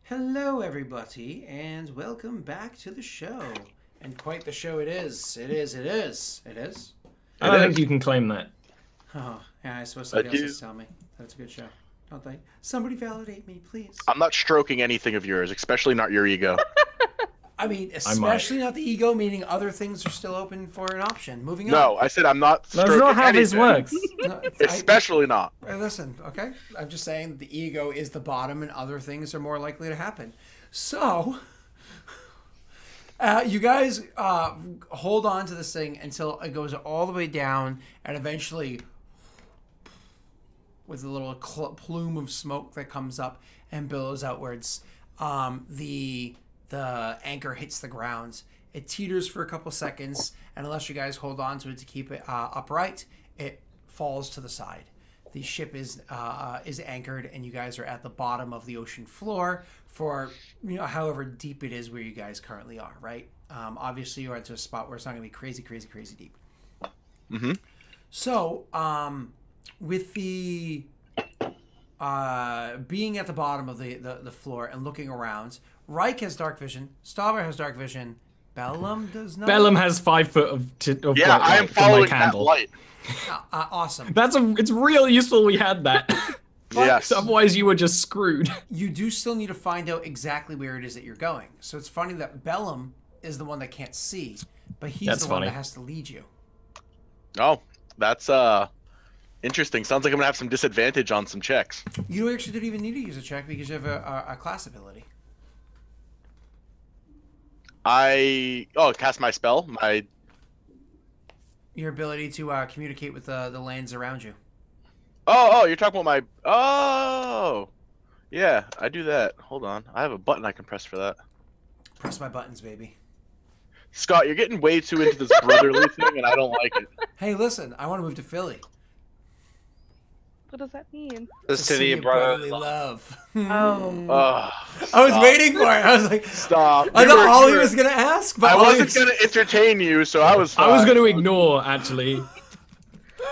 Hello, everybody, and welcome back to the show. And quite the show it is. It is. I don't think you can claim that. Oh, yeah, I suppose somebody else has to tell me that it's a good show. Don't they? Somebody validate me, please. I'm not stroking anything of yours, especially not your ego. I mean, especially not the ego, meaning other things are still open for an option. Moving on. No, I said I'm not stroking That's not how this anything. works. No, Especially not. Listen, okay? I'm just saying the ego is the bottom and other things are more likely to happen. So, you guys hold on to this thing until it goes all the way down and eventually, with a little plume of smoke that comes up and billows outwards, the anchor hits the ground. It teeters for a couple seconds, and unless you guys hold on to it to keep it upright, it falls to the side. The ship is anchored, and you guys are at the bottom of the ocean floor for however deep it is where you guys currently are. Right? Obviously, you're into a spot where it's not going to be crazy deep. Mm-hmm. So, with the being at the bottom of the floor and looking around, Reich has dark vision. Stauber has dark vision. Bellum does not. Bellum has 5 foot of Yeah, bright I am light from my following that candle. light. Awesome. It's really useful we had that. Yes. Otherwise you were just screwed. You do still need to find out exactly where it is that you're going. So it's funny that Bellum is the one that can't see, but he's That's the one funny. that has to lead you. Oh, that's interesting. Sounds like I'm gonna have some disadvantage on some checks. You actually didn't even need to use a check because you have a class ability. Cast my spell. Your ability to communicate with the lands around you. You're talking about my. Yeah, I do that. Hold on, I have a button I can press for that. Press my buttons, baby. Scott, you're getting way too into this brotherly thing, and I don't like it. Hey, listen, I want to move to Philly. What does that mean? The It's a city of brotherly love. Oh. I was waiting for it. I was like, Stop. I thought Ollie was gonna ask, but I Ollie wasn't gonna entertain you, so I was. I was fine. going to ignore, actually.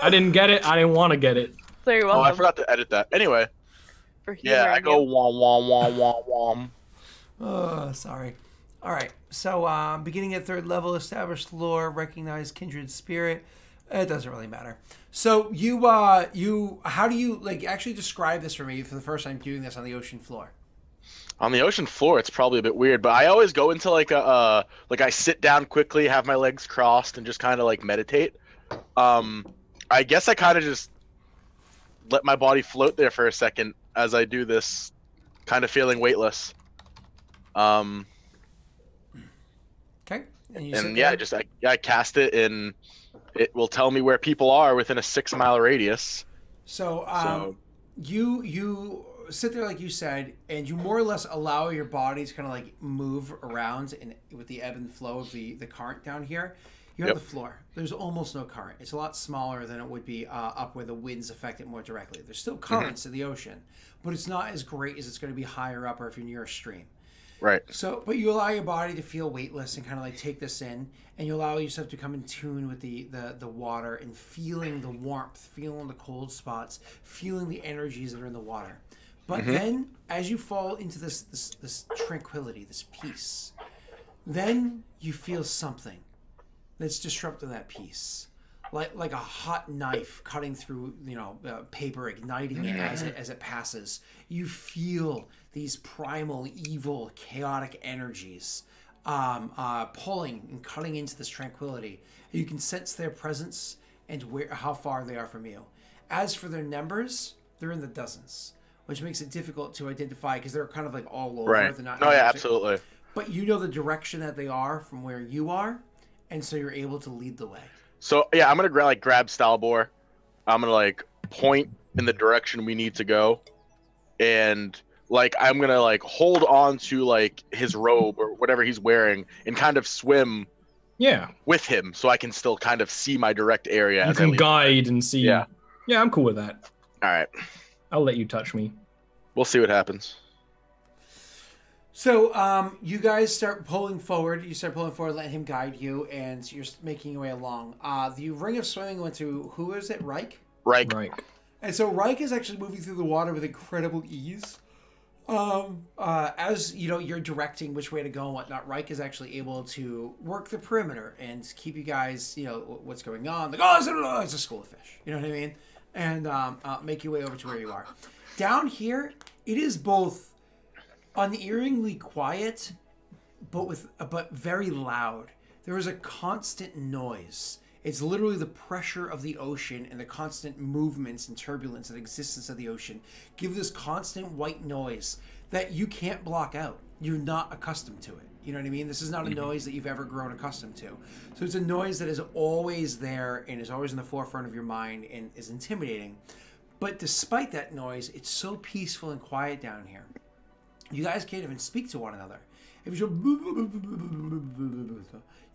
I didn't get it. I didn't want to get it. So you're Oh, welcome I forgot to edit that. Anyway, for yeah, I humoring go you. wom wom wom wom wom. Oh, sorry. All right. So, beginning at 3rd level, established lore, recognize kindred spirit. It doesn't really matter. So how do you actually describe this for me for the first time doing this on the ocean floor? On the ocean floor, it's probably a bit weird, but I always go into I sit down quickly, have my legs crossed, and just kind of meditate. I guess I kind of just let my body float there for a second as I do this, kind of feeling weightless. Okay. I cast it, and it will tell me where people are within a 6-mile radius. So, you sit there like you said, and you more or less allow your body to kind of move around with the ebb and flow of the current down here. You have the floor. There's almost no current. It's a lot smaller than it would be up where the winds affect it more directly. There's still currents in the ocean, but it's not as great as it's going to be higher up or if you're near a stream. Right. So, but you allow your body to feel weightless and kind of take this in, and you allow yourself to come in tune with the water and feeling the warmth, feeling the cold spots, feeling the energies that are in the water. But then, as you fall into this tranquility, this peace, then you feel something that's disrupting that peace. Like a hot knife cutting through, paper, igniting it as it passes. You feel these primal, evil, chaotic energies pulling and cutting into this tranquility. You can sense their presence and how far they are from you. As for their numbers, they're in the dozens, which makes it difficult to identify because they're kind of all over. Right. They're not. Oh yeah, absolutely. But you know the direction that they are from where you are, and so you're able to lead the way. So yeah, I'm gonna grab Stalbor. I'm gonna point in the direction we need to go, and I'm gonna hold on to his robe or whatever he's wearing and kind of swim with him, so I can still kind of see my direct area. You can guide and see. Yeah, I'm cool with that. All right, I'll let you touch me. We'll see what happens. So, you guys start pulling forward. You start pulling forward, let him guide you, and you're making your way along. The ring of swimming went to, who is it, Reich? Right. Right. And so Reich is actually moving through the water with incredible ease. As you know, you're directing which way to go and whatnot. Reich is actually able to work the perimeter and keep you guys, you know, what's going on. Like, oh, it's a school of fish. You know what I mean? And make your way over to where you are. Down here, it is both unearingly quiet, but very loud. There is a constant noise. It's literally the pressure of the ocean and the constant movements and turbulence and existence of the ocean give this constant white noise that you can't block out. You're not accustomed to it. You know what I mean? This is not a noise that you've ever grown accustomed to. So it's a noise that is always there and is always in the forefront of your mind and is intimidating. But despite that noise, it's so peaceful and quiet down here. You guys can't even speak to one another. If you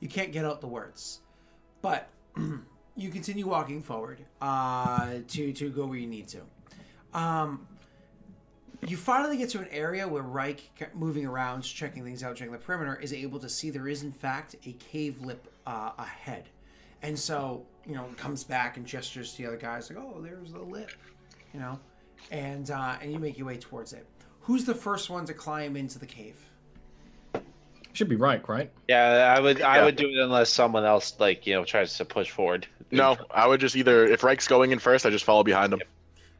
can't get out the words. But you continue walking forward to go where you need to. You finally get to an area where Reich, moving around, checking things out, checking the perimeter, is able to see there is, in fact, a cave lip ahead. And so, you know, comes back and gestures to the other guys like, oh, there's the lip, you know. And you make your way towards it. Who's the first one to climb into the cave? Should be Reich, right? Yeah, I would do it unless someone else, like, you know, tries to push forward. No, I would just either, if Reich's going in first, I just follow behind him.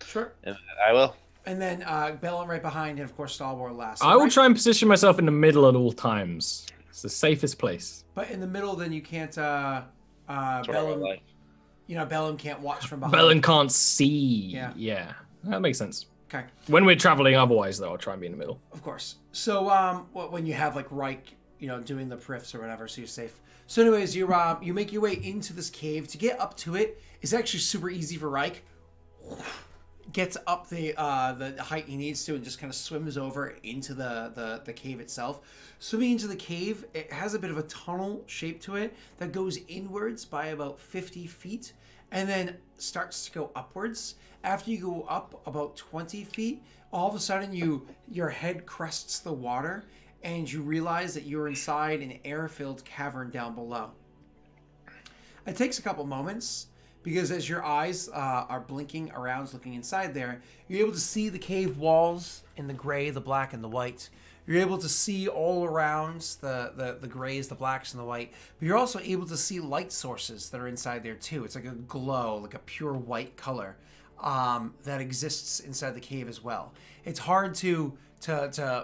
Sure. And I will. And then Bellum right behind, and of course Stalwart last. I will try and position myself in the middle at all times. It's the safest place. But in the middle, then you can't. Bellum, you know, Bellum can't watch from behind. Bellum can't see. Yeah. That makes sense. Okay. When we're traveling, otherwise, though, I'll try and be in the middle. Of course. So, when you have like Reich, you know, doing the periffs or whatever, so you're safe. So, anyways, you make your way into this cave. To get up to it is actually super easy for Reich. Gets up the height he needs to and just kind of swims over into the cave itself. Swimming into the cave, it has a bit of a tunnel shape to it that goes inwards by about 50 feet and then starts to go upwards. After you go up about 20 feet, all of a sudden your head crests the water and you realize that you're inside an air-filled cavern down below. It takes a couple moments, because as your eyes are blinking around, looking inside there, you're able to see the cave walls in the gray, the black, and the white. You're able to see all around the grays, the blacks, and the white. But you're also able to see light sources that are inside there too. It's like a glow, like a pure white color that exists inside the cave as well. It's hard to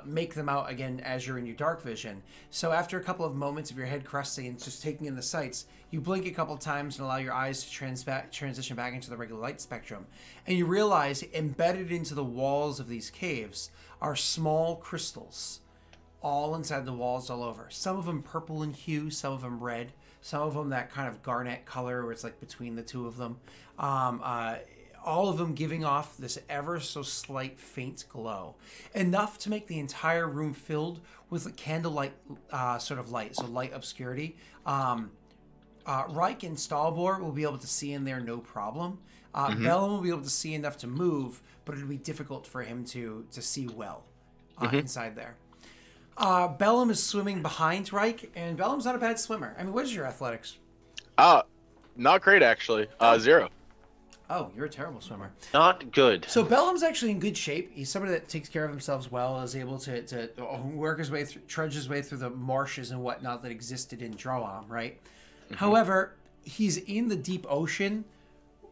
make them out again as you're in your dark vision. So after a couple of moments of your head cresting and just taking in the sights, you blink a couple of times and allow your eyes to transition back into the regular light spectrum. And you realize embedded into the walls of these caves are small crystals, all inside the walls all over. Some of them purple in hue, some of them red, some of them that kind of garnet color where it's like between the two of them. All of them giving off this ever so slight faint glow, enough to make the entire room filled with a candlelight sort of light, so light obscurity. Reich and Stalbor will be able to see in there no problem. Bellum will be able to see enough to move, but it'll be difficult for him to see well inside there. Bellum is swimming behind Reich, and Bellum's not a bad swimmer. I mean, what is your athletics? Not great, actually. 0. Oh, you're a terrible swimmer. Not good. So Bellum's actually in good shape. He's somebody that takes care of himself well, is able to work his way through, trudge his way through the marshes and whatnot that existed in Droam, right? However, he's in the deep ocean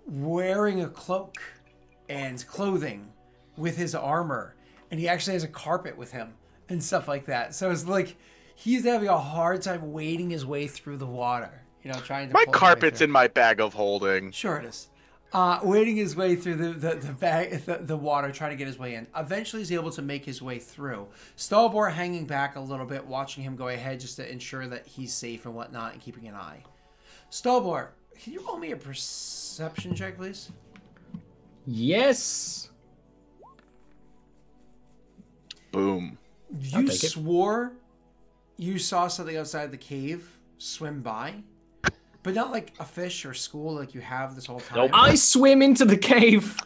wearing a cloak and clothing with his armor, and he actually has a carpet with him and stuff like that. So it's like he's having a hard time wading his way through the water, you know, trying to. My carpet's in my bag of holding. Sure it is. Wading his way through the water, trying to get his way in. Eventually, he's able to make his way through. Stalbor hanging back a little bit, watching him go ahead just to ensure that he's safe and whatnot, and keeping an eye. Stalbor, can you roll me a perception check, please? Yes. Boom. You swore you saw something outside the cave swim by. But not like a fish or school like you have this whole time. Nope. I swim into the cave.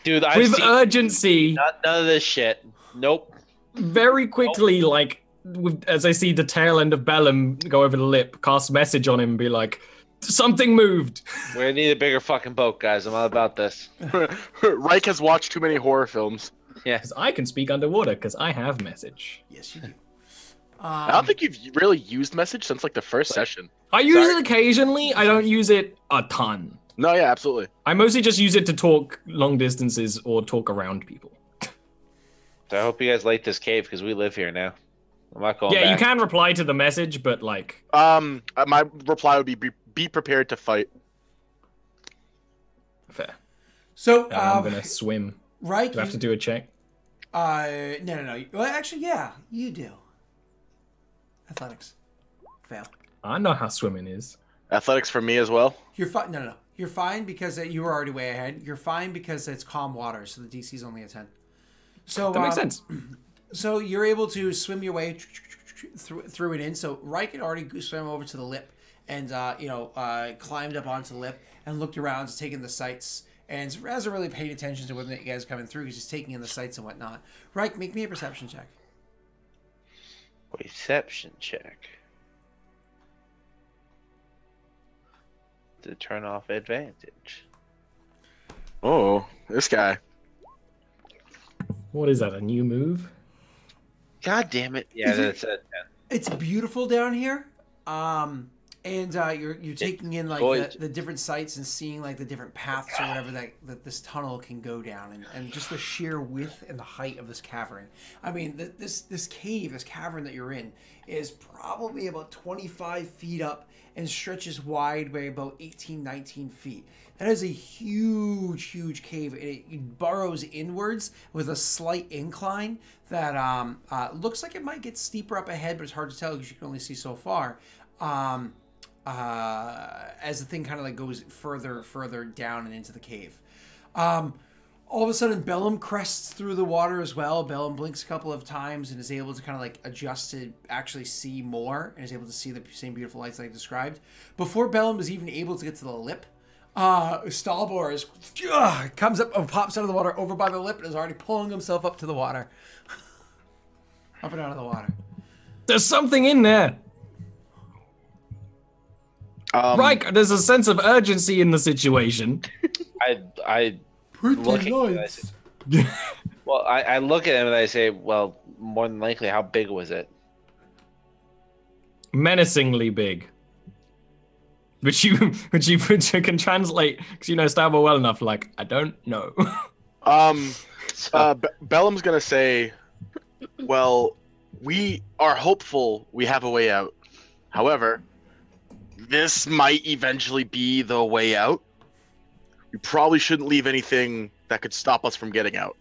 Dude, with urgency. None of this shit. Nope. Very quickly, like, as I see the tail end of Bellum go over the lip, cast message on him and be like, something moved. We need a bigger fucking boat, guys. I'm all about this. Reich has watched too many horror films. Yeah. Because I can speak underwater because I have message. Yes, you do. I don't think you've really used message since like the first session. I use Sorry. it occasionally. I don't use it a ton. No, yeah, absolutely. I mostly just use it to talk long distances or talk around people. So I hope you guys like this cave because we live here now. I'm not going Yeah, back. you can reply to the message, but like, My reply would be prepared to fight. fair. So, I'm gonna swim. right? Do I have to do a check? No. Well, actually, yeah, you do. Athletics. Fail. I know how swimming is. Athletics for me as well. You're fine. No. You're fine because you were already way ahead. You're fine because it's calm water, so the DC is only a 10. So That makes sense. So you're able to swim your way through it in. So Reich had already swam over to the lip and climbed up onto the lip and looked around, taking the sights, and hasn't really paid attention to whether you guys are coming through because he's taking in the sights and whatnot. Reich, make me a perception check. Perception check. To turn off advantage. Oh, this guy. What is that? A new move? God damn it! Yeah, that's it. It's beautiful down here. And you're taking in like the different sights and seeing like the different paths or whatever that this tunnel can go down, and just the sheer width and the height of this cavern. I mean, this cavern that you're in is probably about 25 feet up and stretches wide by about 18, 19 feet. That is a huge cave. It burrows inwards with a slight incline that looks like it might get steeper up ahead, but it's hard to tell because you can only see so far. As the thing kind of like goes further down and into the cave. All of a sudden, Bellum crests through the water as well. Bellum blinks a couple of times and is able to kind of like adjust to actually see more and is able to see the same beautiful lights like I described. Before Bellum is even able to get to the lip, Stalbor comes up and pops out of the water over by the lip and is already pulling himself up to the water. Up and out of the water. There's something in there. Right, there's a sense of urgency in the situation. I look at well, I look at him and I say, well, more than likely, how big was it? Menacingly big. Which you can translate because you know Stabber well enough. Like, I don't know. Bellum's gonna say, well, we are hopeful we have a way out. However, this might eventually be the way out. We probably shouldn't leave anything that could stop us from getting out.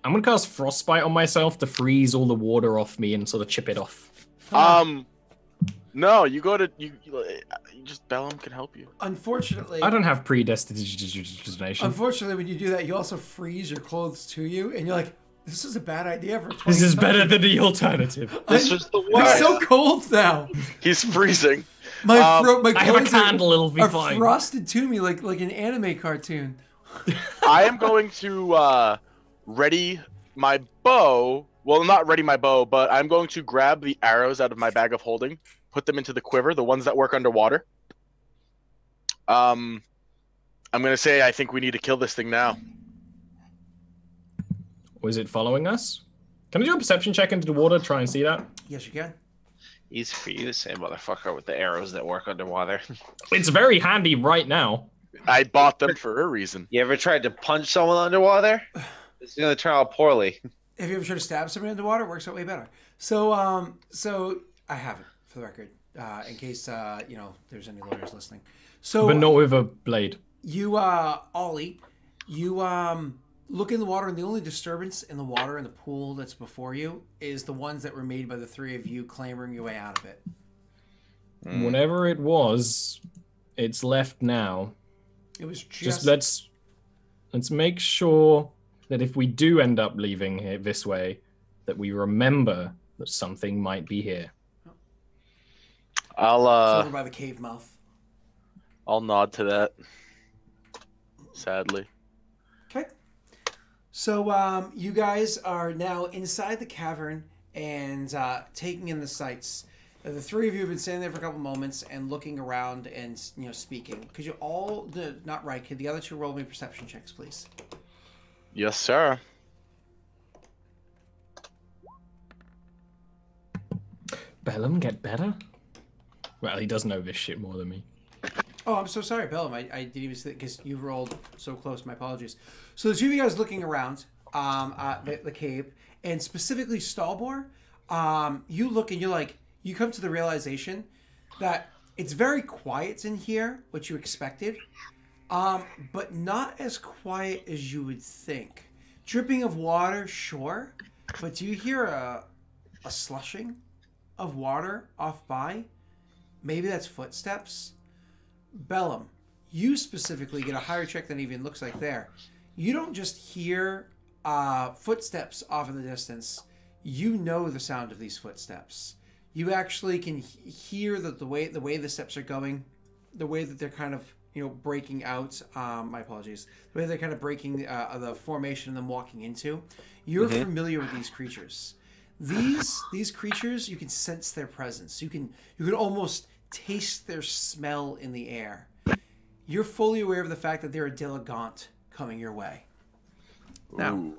I'm gonna cast Frostbite on myself to freeze all the water off me and sort of chip it off. No, you go to you just Bellum can help you. Unfortunately, I don't have predestination. Unfortunately, when you do that, you also freeze your clothes to you, and you're like, "This is a bad idea for." This is better than the alternative. This was the It's worst. so cold now. He's freezing. My I have a clothes candle. It'll be are fine. frosted to me like an anime cartoon. I am going to ready my bow. Well, not ready my bow, but I'm going to grab the arrows out of my bag of holding, put them into the quiver, the ones that work underwater. I'm going to say I think we need to kill this thing now. Was it following us? Can I do a perception check into the water? Try and see that. Yes, you can. Easy for you to say, motherfucker, with the arrows that work underwater. It's very handy right now. I bought them for a reason. You ever tried to punch someone underwater? It's gonna turn out poorly. Have you ever tried to stab somebody underwater? It works out way better. So I haven't, for the record, in case there's any lawyers listening. So, But not with a blade. you, Ollie, you look in the water, and the only disturbance in the water in the pool that's before you is the ones that were made by the three of you clambering your way out of it. Whatever it was, it's left now. It was Just let's make sure that if we do end up leaving here this way, that we remember that something might be here. It's over by the cave mouth. I'll nod to that. Sadly. Okay. So you guys are now inside the cavern and taking in the sights. The three of you have been standing there for a couple moments and looking around and speaking. Could you all, not right, could the other two roll me perception checks, please? Yes, sir. Bellum get better? Well, he does know this shit more than me. Oh, I'm so sorry, Bellum. I didn't even see because you rolled so close. My apologies. So the two of you guys looking around the cave, and specifically Stalbor, you look and you're like, you come to the realization that it's very quiet in here, what you expected, but not as quiet as you would think. Dripping of water, sure, but do you hear a slushing of water off by? Maybe that's footsteps. Bellum, you specifically get a higher check than even looks like there. You don't just hear footsteps off in the distance. You know the sound of these footsteps. You actually can hear the way the steps are going, the way that they're kind of breaking out. My apologies. The way they're kind of breaking the formation and them walking into. You're familiar with these creatures. These creatures, you can sense their presence. You can almost taste their smell in the air. You're fully aware of the fact that they're a Diligant coming your way. Now,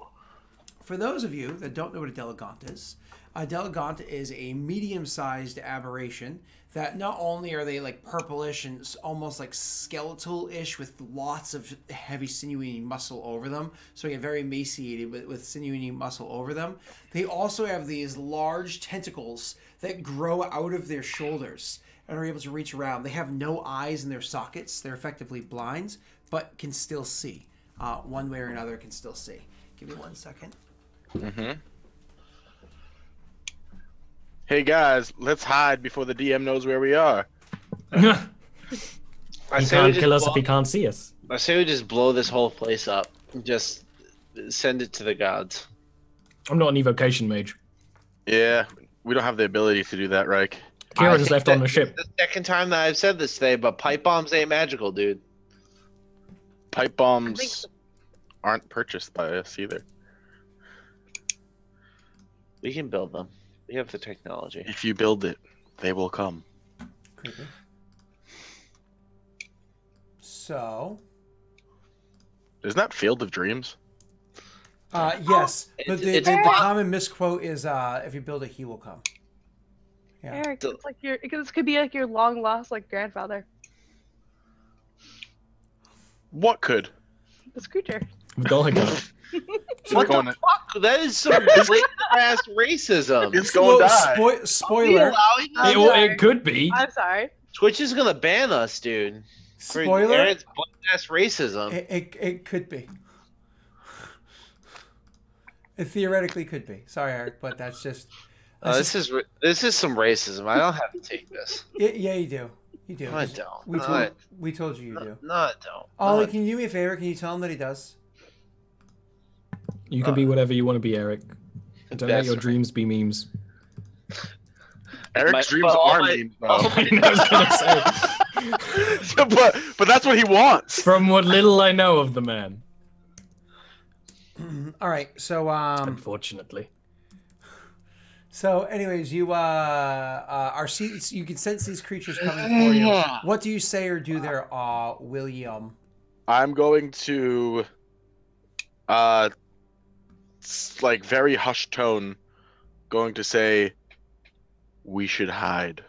for those of you that don't know what a Diligant is a medium-sized aberration that not only are they like purplish and almost like skeletal-ish with lots of heavy sinewy muscle over them, so they get very emaciated with sinewy muscle over them, they also have these large tentacles that grow out of their shoulders and are able to reach around. They have no eyes in their sockets. They're effectively blind, but can still see. One way or another can still see. Give me 1 second. Hey guys, let's hide before the DM knows where we are. He can't kill us if he can't see us. I say we just blow this whole place up. Just send it to the gods. I'm not an evocation mage. Yeah, we don't have the ability to do that, Reich. Kieran's left on the ship. The second time that I've said this today, but pipe bombs ain't magical, dude. Pipe bombs aren't purchased by us either. We can build them. We have the technology. If you build it, they will come. Creepy. So, Isn't that Field of Dreams? yes, but the common misquote is if you build it, he will come. Yeah. Eric, it's like this could be like your long lost like grandfather. What could? This creature. Doligan. What the fuck? That is some blatant ass racism. It's going to die. Spoiler. It could be. I'm sorry. Twitch is gonna ban us, dude. Spoiler. Aaron's blatant ass racism. It could be. It theoretically could be. Sorry, Eric, but that's just. This is some racism. I don't have to take this. Yeah, you do. You do. No, I don't. We told you do. No, I don't. Ollie, can you do me a favor? Can you tell him that he does? You can be whatever you want to be, Eric. Don't let your dreams be memes. Eric's dreams are memes, though. I was gonna say. but that's what he wants. From what little I know of the man. All right, so unfortunately. So, anyways, you you can sense these creatures coming for you. What do you say or do there, William? I'm going to, like very hushed tone, going to say, we should hide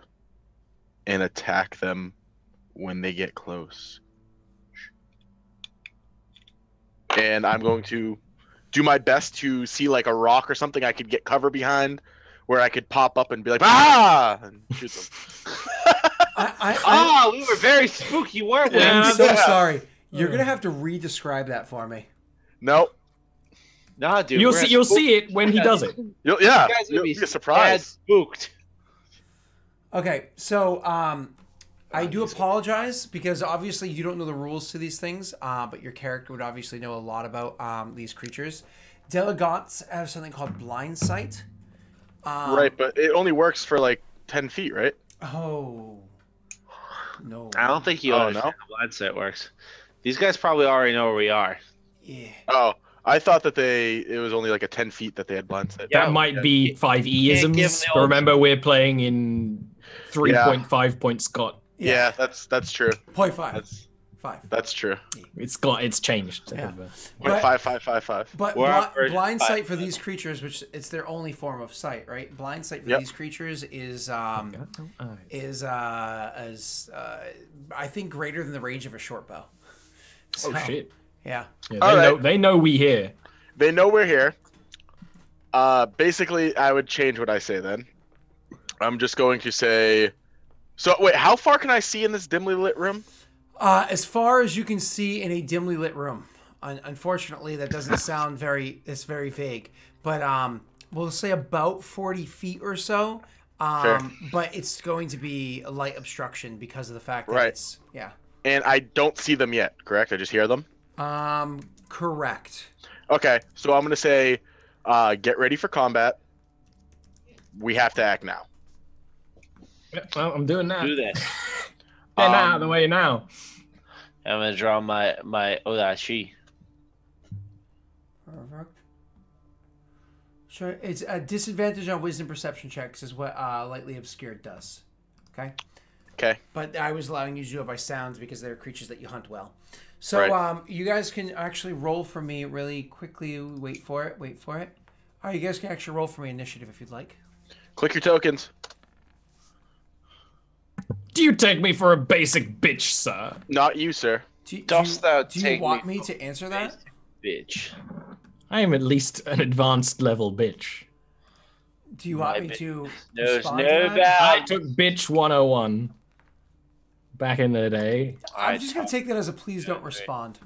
and attack them when they get close. And I'm going to do my best to see like a rock or something I could get cover behind, where I could pop up and be like, ah, and shoot them. We were very spooky, weren't we? I'm so sorry. You're gonna have to re-describe that for me. Nope. Nah, dude. You'll see it when he does it. You'll be surprised. Spooked. Okay, so I do apologize because obviously you don't know the rules to these things, but your character would obviously know a lot about these creatures. Diligants have something called blind sight. Right, but it only works for like 10 feet, right? Oh. No. I don't think you understand how blind sight works. These guys probably already know where we are. Yeah. Oh, I thought that it was only like a 10 feet that they had blind sight. That might be 5E-isms. But remember, we're playing in 3.5 point Scott. Yeah, that's true. 0.5. 5. That's true. It's changed. Yeah. But, 5. But blind sight for these creatures, which it's their only form of sight, right? Blind sight for these creatures is I think greater than the range of a short bow. So, shit. Yeah. They know we here. They know we're here. Basically, I would change what I say then. I'm just going to say. So wait, how far can I see in this dimly lit room? As far as you can see in a dimly lit room. Unfortunately, that doesn't sound it's very vague. But we'll say about 40 feet or so. Sure. But it's going to be a light obstruction because of the fact that it's And I don't see them yet, correct? I just hear them? Correct. Okay, so I'm going to say, get ready for combat. We have to act now. Well, I'm doing that. Do that. Get out of the way now. I'm gonna draw my Odachi. Perfect. Sure, it's a disadvantage on wisdom perception checks is what Lightly Obscured does. Okay. Okay. But I was allowing you to do it by sounds because they're creatures that you hunt well. So you guys can actually roll for me really quickly. Wait for it. All right, you guys can actually roll for me initiative if you'd like. Click your tokens. Do you take me for a basic bitch, sir? Not you, sir. Do you want me to answer that? Bitch. I am at least an advanced level bitch. Do you want me to There's respond no to that? I doubt. took bitch 101 back in the day. I'm just going to take that as a please don't respond.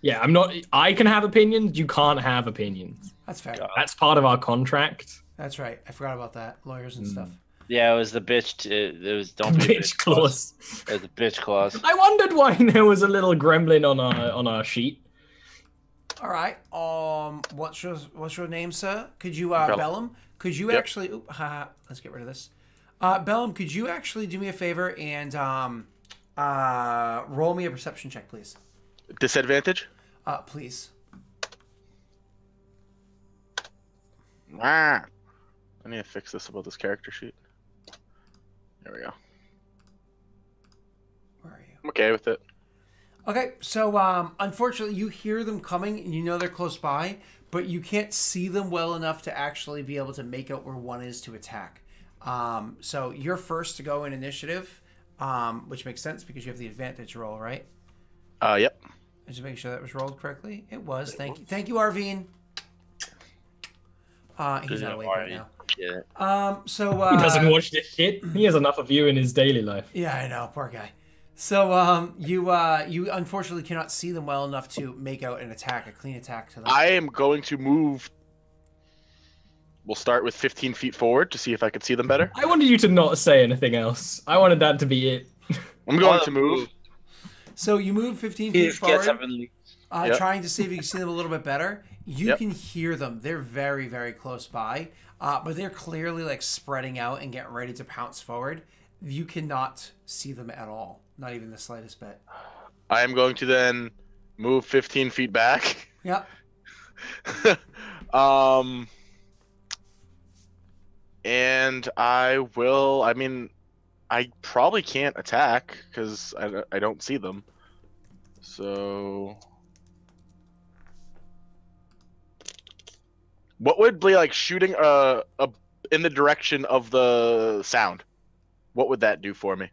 Yeah, I'm not. I can have opinions. You can't have opinions. That's fair. That's part of our contract. That's right. I forgot about that. Lawyers and stuff. Yeah, it was the bitch. It was don't be a Bitch clause. It was the bitch clause. I wondered why there was a little gremlin on our sheet. All right. What's your name, sir? Could you Bellum? Could you actually? Let's get rid of this. Bellum, could you actually do me a favor and roll me a perception check, please? Disadvantage? Please. I need to fix this about this character sheet. There we go. Where are you? I'm okay with it. Okay, so unfortunately, you hear them coming, and you know they're close by, but you can't see them well enough to actually be able to make out where one is to attack. So you're first to go in initiative, which makes sense because you have the advantage roll, right? Yep. Just make sure that was rolled correctly. It was. Thank you, Arvine. He's not awake right now. Yeah. So He doesn't watch this shit. He has enough of you in his daily life. Yeah, I know, poor guy. So you unfortunately cannot see them well enough to make out an attack, a clean attack to them. I am going to move. We'll start with 15 feet forward to see if I can see them better. I wanted you to not say anything else. I wanted that to be it. I'm going to move. So you move 15 feet forward, Yep. trying to see if you can see them a little bit better. You can hear them. They're very, very close by, but they're clearly like spreading out and getting ready to pounce forward. You cannot see them at all, not even the slightest bit. I am going to then move 15 feet back. Yep. And I will. I mean, I probably can't attack because I don't see them. So, what would be like shooting in the direction of the sound? What would that do for me?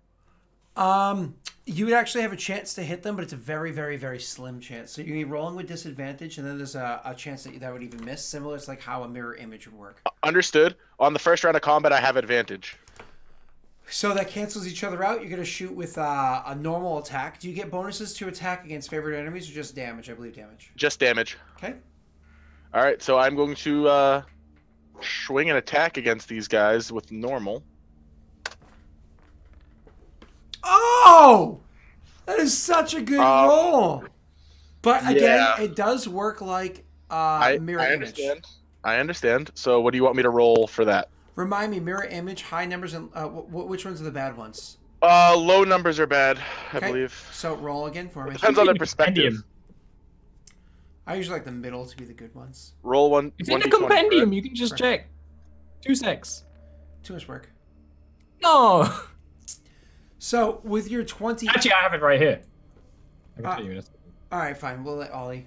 You would actually have a chance to hit them, but it's a very, very, very slim chance. So you'd be rolling with disadvantage, and then there's a chance that would even miss. Similar to like how a mirror image would work. Understood. On the first round of combat, I have advantage. So that cancels each other out. You're going to shoot with a normal attack. Do you get bonuses to attack against favorite enemies or just damage? I believe damage. Just damage. Okay. All right, so I'm going to swing an attack against these guys with normal. Oh! That is such a good roll. But again, it does work like mirror image. I understand. So what do you want me to roll for that? Remind me, mirror image, high numbers, and which ones are the bad ones? Low numbers are bad, I believe. So roll again for me. Depends on the perspective. I usually like the middle to be the good ones. Roll one. It's in the compendium. You can just check. 2 secs. Too much work. No. So with your 20... Actually, I have it right here. I can tell you in a second. All right, fine. We'll let Ollie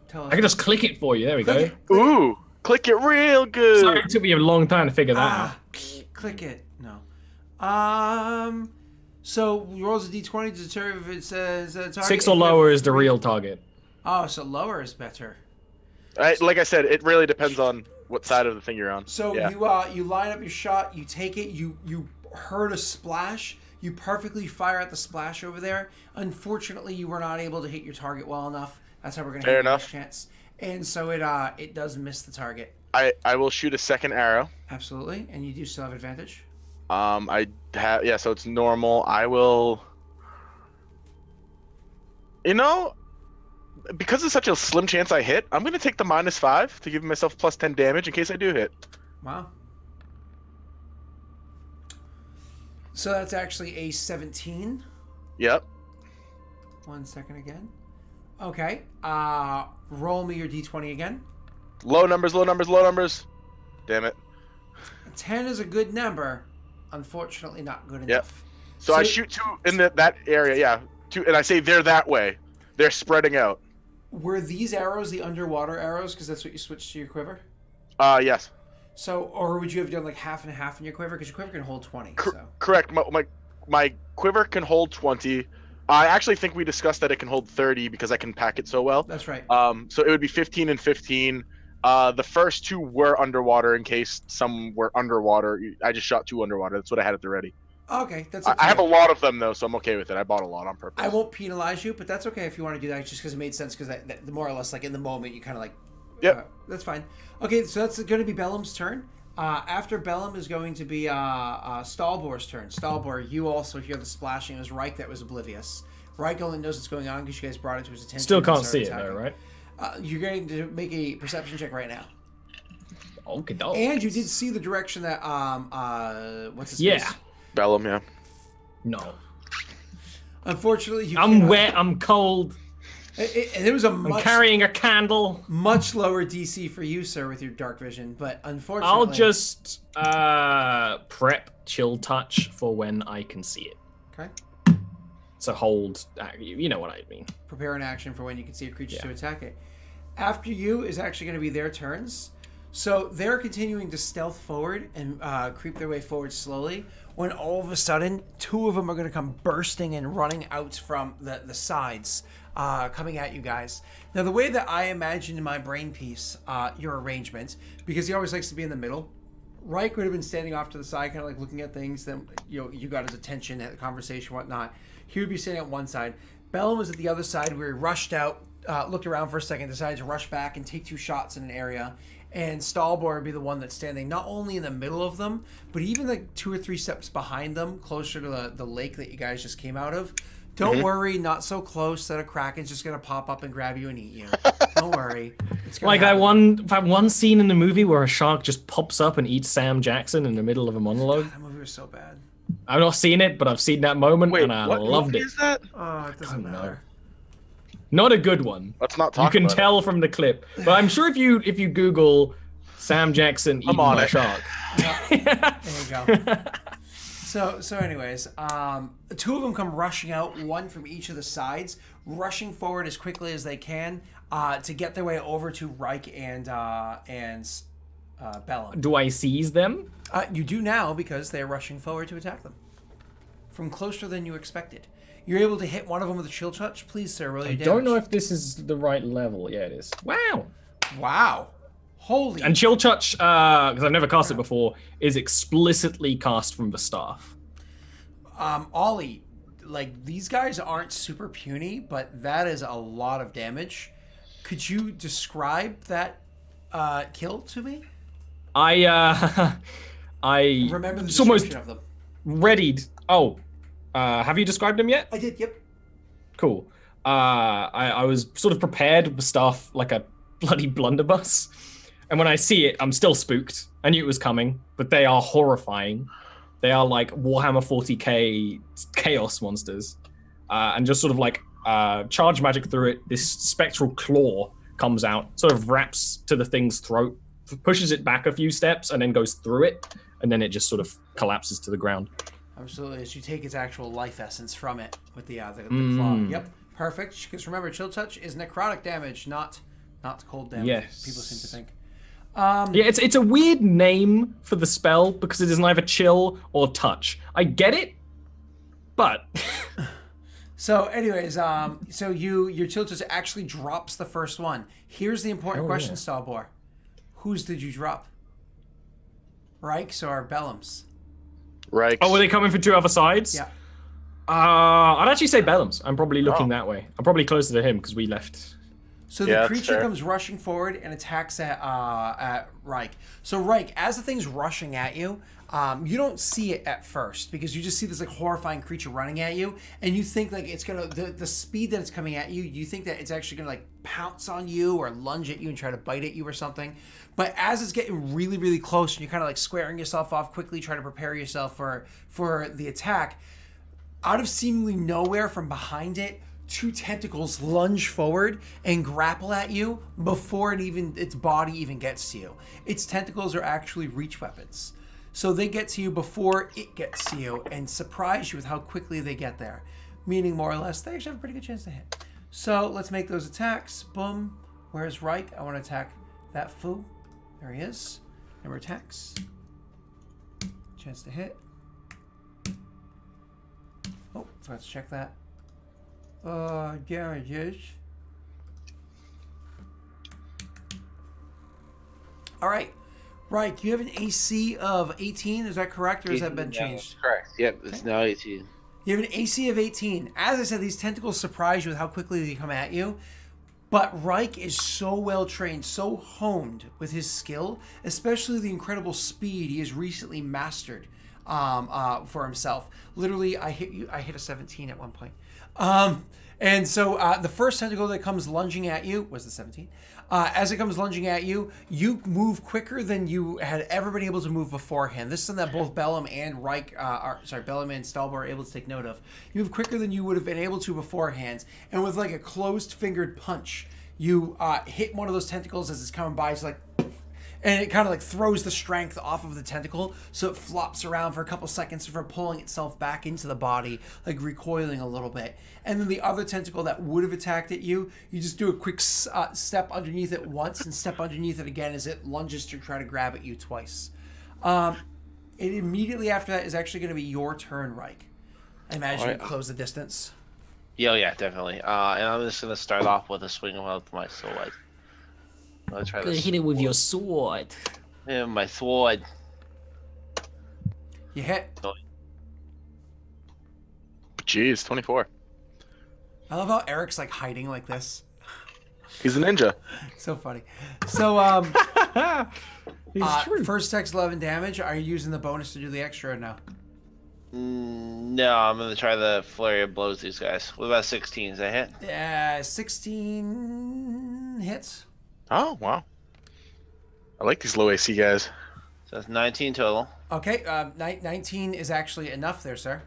tell us. I can just click it for you. There we go. Ooh, click it real good. Sorry, it took me a long time to figure that out. Click it. No. So rolls a d20 to determine if it says target. 6 or lower is the real target. Oh, so lower is better. Like I said, it really depends on what side of the thing you're on. So you line up your shot, you take it, you heard a splash, you perfectly fire at the splash over there. Unfortunately, you were not able to hit your target well enough. That's how we're gonna have a chance. And so it does miss the target. I will shoot a second arrow. Absolutely, and you do still have advantage. I have so it's normal. I will. You know, because it's such a slim chance I hit, I'm gonna take the -5 to give myself plus 10 damage in case I do hit. Wow. So that's actually a 17. Yep. 1 second again. Okay. Roll me your d20 again. Low numbers, low numbers, low numbers. Damn it. 10 is a good number. Unfortunately, not good enough. Yep. So I shoot 2 in that area, yeah. 2, and I say they're that way. They're spreading out. Were these arrows the underwater arrows? Because that's what you switched to your quiver? Yes. So, or would you have done like half and half in your quiver? Because your quiver can hold 20. So. Correct. My quiver can hold 20. I actually think we discussed that it can hold 30 because I can pack it so well. That's right. So it would be 15 and 15. The first 2 were underwater in case some were underwater. I just shot 2 underwater. That's what I had at the ready. Okay, that's okay. I have a lot of them though, so I'm okay with it. I bought a lot on purpose. I won't penalize you, but that's okay if you want to do that, just because it made sense. Because the more or less, like in the moment, you kind of like. Yep. That's fine. Okay, so that's going to be Bellum's turn. After Bellum is going to be Stalbor's turn. Stalbor, you also hear the splashing. It was Reich that was oblivious. Reich only knows what's going on because you guys brought it to his attention. Still can't see it though, right? You're going to make a perception check right now. Okay, and you did see the direction that what's his face? Bellum, yeah. No. Unfortunately, I'm wet. I'm cold. And it was I'm carrying a candle. Much lower DC for you, sir, with your dark vision. But unfortunately, I'll just prep chill touch for when I can see it. Okay. So hold. You know what I mean. Prepare an action for when you can see a creature to attack it. After you is actually going to be their turns. So they're continuing to stealth forward and creep their way forward slowly. When all of a sudden, 2 of them are going to come bursting and running out from the sides, coming at you guys. Now, the way that I imagined in my brain piece your arrangement, because he always likes to be in the middle, Reich would have been standing off to the side, kind of like looking at things. Then you got his attention at the conversation, whatnot. He would be standing at one side. Bellum was at the other side, where he rushed out, looked around for a second, decided to rush back and take 2 shots in an area. And Stalbor would be the one that's standing not only in the middle of them, but even like 2 or 3 steps behind them, closer to the lake that you guys just came out of. Don't worry, not so close that a Kraken's just gonna pop up and grab you and eat you. Don't worry. It's gonna like happen. that one scene in the movie where a shark just pops up and eats Sam Jackson in the middle of a monologue. God, that movie was so bad. I've not seen it, but I've seen that moment and I loved it. Is that? Oh, it doesn't matter. Not a good one. Let's not talk. You can tell from the clip, but I'm sure if you Google Sam Jackson eaten by a shark. There you go. So anyways, 2 of them come rushing out, 1 from each of the sides, rushing forward as quickly as they can to get their way over to Reich and Bellum. Do I seize them? You do now because they're rushing forward to attack them from closer than you expected. You're able to hit one of them with a chill touch. Please, sir, roll your damage. I don't know if this is the right level. Yeah, it is. Wow. Wow. Holy. And chill touch, because I've never cast it before, is explicitly cast from the staff. Ollie, like, these guys aren't super puny, but that is a lot of damage. Could you describe that kill to me? I remember the description of them. Readied. Oh, have you described them yet? I did. Yep. Cool. I was sort of prepared with the stuff like a bloody blunderbuss, and when I see it, I'm still spooked. I knew it was coming, but they are horrifying. They are like Warhammer 40k chaos monsters, and just sort of like charge magic through it. This spectral claw comes out, sort of wraps to the thing's throat, pushes it back a few steps, and then goes through it, and then it just sort of collapses to the ground. Absolutely, as you take its actual life essence from it with the claw. Yep, Perfect. Because remember, chill touch is necrotic damage, not cold damage. Yes. People seem to think. Yeah, it's a weird name for the spell because it is neither chill or touch. I get it, but So, anyways, so your chill touch actually drops the first one. Here's the important question, Stalbor. Whose did you drop? Reich's or Bellum's? Reich's. Oh, were they coming from two other sides? Yeah. I'd actually say Bellum's. I'm probably looking that way. I'm probably closer to him because we left. So the creature comes rushing forward and attacks at Reich. So Reich, as the thing's rushing at you, you don't see it at first because you just see this like horrifying creature running at you, and you think like it's gonna the speed that it's coming at you, you think that it's actually gonna like pounce on you or lunge at you and try to bite at you or something. But as it's getting really, really close and you're kind of like squaring yourself off quickly, trying to prepare yourself for the attack, out of seemingly nowhere from behind it, two tentacles lunge forward and grapple at you before its body even gets to you. Its tentacles are actually reach weapons. So they get to you before it gets to you and surprise you with how quickly they get there. Meaning, more or less, they actually have a pretty good chance to hit. So let's make those attacks. Boom. Where's Reich? I want to attack that foo. There he is. Number attacks. Chance to hit. Oh, forgot to check that. Damages. All right. Right, you have an AC of 18, is that correct, or has that been changed? Correct. Yep, it's now 18. You have an AC of 18. As I said, these tentacles surprise you with how quickly they come at you. But Reich is so well trained, so honed with his skill, especially the incredible speed he has recently mastered for himself. Literally, I hit a 17 at one point. And so the first tentacle that comes lunging at you was the 17. As it comes lunging at you, you move quicker than you had ever been able to move beforehand. This is something that both Bellum and Bellum and Stalbor are able to take note of. You move quicker than you would have been able to beforehand, and with like a closed-fingered punch, you hit one of those tentacles as it's coming by. It's like, and it kind of like throws the strength off of the tentacle, so it flops around for a couple seconds before pulling itself back into the body, like recoiling a little bit. And then the other tentacle that would have attacked at you, you just do a quick step underneath it once and step underneath it again as it lunges to try to grab at you twice. It immediately after that is actually going to be your turn, Reich. I imagine you close the distance. Yeah, definitely. And I'm just going to start off with a swing of my sword. I'll try to hit it with your sword. Yeah, my sword. You hit. Jeez, 24. I love how Eric's like hiding like this. He's a ninja. So funny. So True. first attack's 11 damage. Are you using the bonus to do the extra or no? No, I'm gonna try the flurry of blows these guys. What about 16? Is that hit? Yeah, 16 hits. Oh, wow. I like these low AC guys. So that's 19 total. Okay, 19 is actually enough there, sir.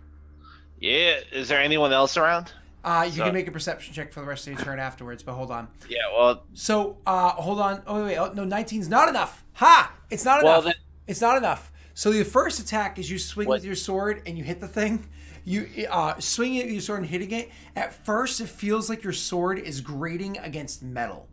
Yeah, is there anyone else around? You can make a perception check for the rest of your turn afterwards, but hold on. Yeah, well... So, hold on. Oh, wait. Oh, no, 19's not enough. Ha! It's not enough. It's not enough. So the first attack is you swing with your sword and you hit the thing. You swinging it with your sword and hitting it. At first, it feels like your sword is grating against metal.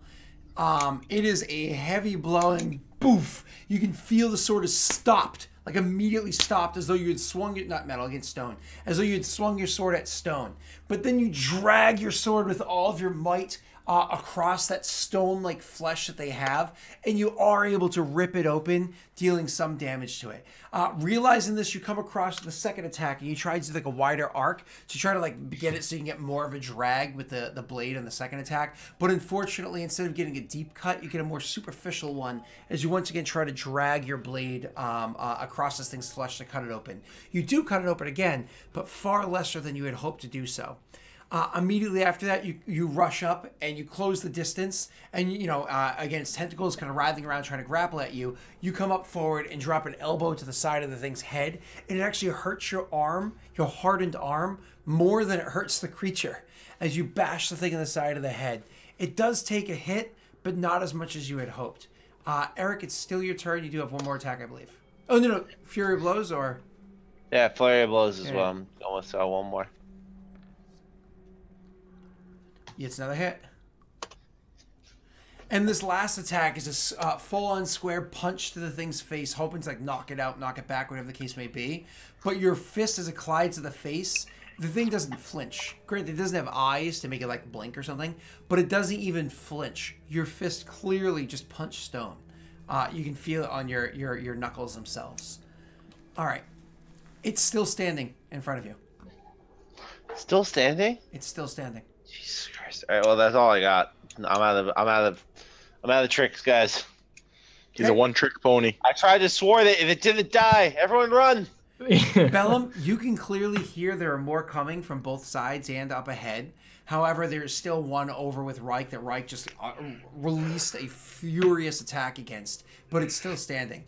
It is a heavy blow and boof. You can feel the sword is stopped. Like immediately stopped, as though you had swung it, not metal, against stone, as though you had swung your sword at stone. But then you drag your sword with all of your might across that stone-like flesh that they have, and you are able to rip it open, dealing some damage to it. Realizing this, you come across the second attack, and you try to do like a wider arc to try to like get it so you can get more of a drag with the blade on the second attack. But unfortunately, instead of getting a deep cut, you get a more superficial one as you once again try to drag your blade across this thing's flesh to cut it open. You do cut it open again, but far lesser than you had hoped to do so. Immediately after that, you rush up and you close the distance, and again, its tentacles kind of writhing around trying to grapple at you. You come up forward and drop an elbow to the side of the thing's head, and it actually hurts your arm, your hardened arm, more than it hurts the creature as you bash the thing in the side of the head. It does take a hit, but not as much as you had hoped. Eric, it's still your turn. You do have one more attack, I believe. Oh, no, Fury Blows or? Yeah, Flurry of Blows as well. I'm going with one more. It's another hit. And this last attack is a full-on square punch to the thing's face, hoping to like knock it out, knock it back, whatever the case may be. But your fist, as it collides to the face, the thing doesn't flinch. Granted, it doesn't have eyes to make it like blink or something, but it doesn't even flinch. Your fist clearly just punched stone. You can feel it on your knuckles themselves. All right, it's still standing in front of you. Still standing? It's still standing. Jesus Christ! All right, well, that's all I got. I'm out of tricks, guys. He's a one-trick pony. I tried to swore that if it didn't die, everyone run. Bellum, you can clearly hear there are more coming from both sides and up ahead. However, there's still one over with Reich that Reich just released a furious attack against, but it's still standing.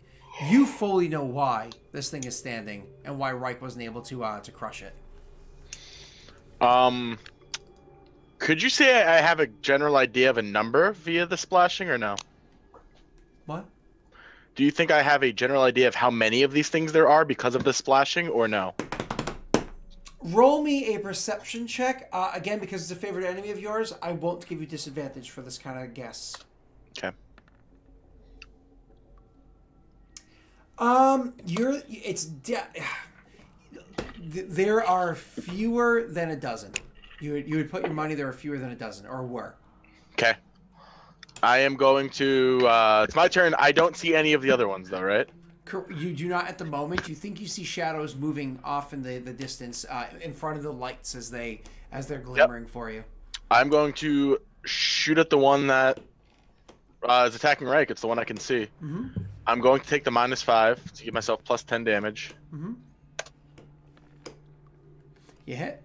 You fully know why this thing is standing and why Reich wasn't able to crush it. Could you say I have a general idea of a number via the splashing or no? What? Do you think I have a general idea of how many of these things there are because of the splashing or no? Roll me a perception check. Again, because it's a favorite enemy of yours, I won't give you disadvantage for this kind of guess. Okay. There are fewer than a dozen. You would put your money there are fewer than a dozen, or were. Okay. I am going to, it's my turn. I don't see any of the other ones though, right? You do not at the moment. You think you see shadows moving off in the distance in front of the lights as they're glimmering for you. I'm going to shoot at the one that is attacking Reich. It's the one I can see. Mm-hmm. I'm going to take the -5 to give myself +10 damage. Mm-hmm. You hit?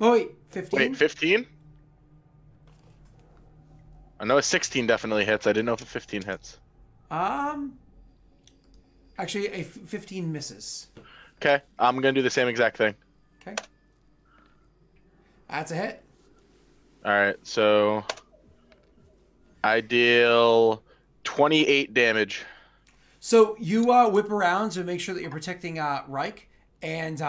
Oh, wait, 15? Wait, 15? I know a 16 definitely hits. I didn't know if a 15 hits. Actually, a 15 misses. Okay, I'm going to do the same exact thing. Okay. That's a hit. Alright, so I deal 28 damage. So you whip around to make sure that you're protecting Reich. And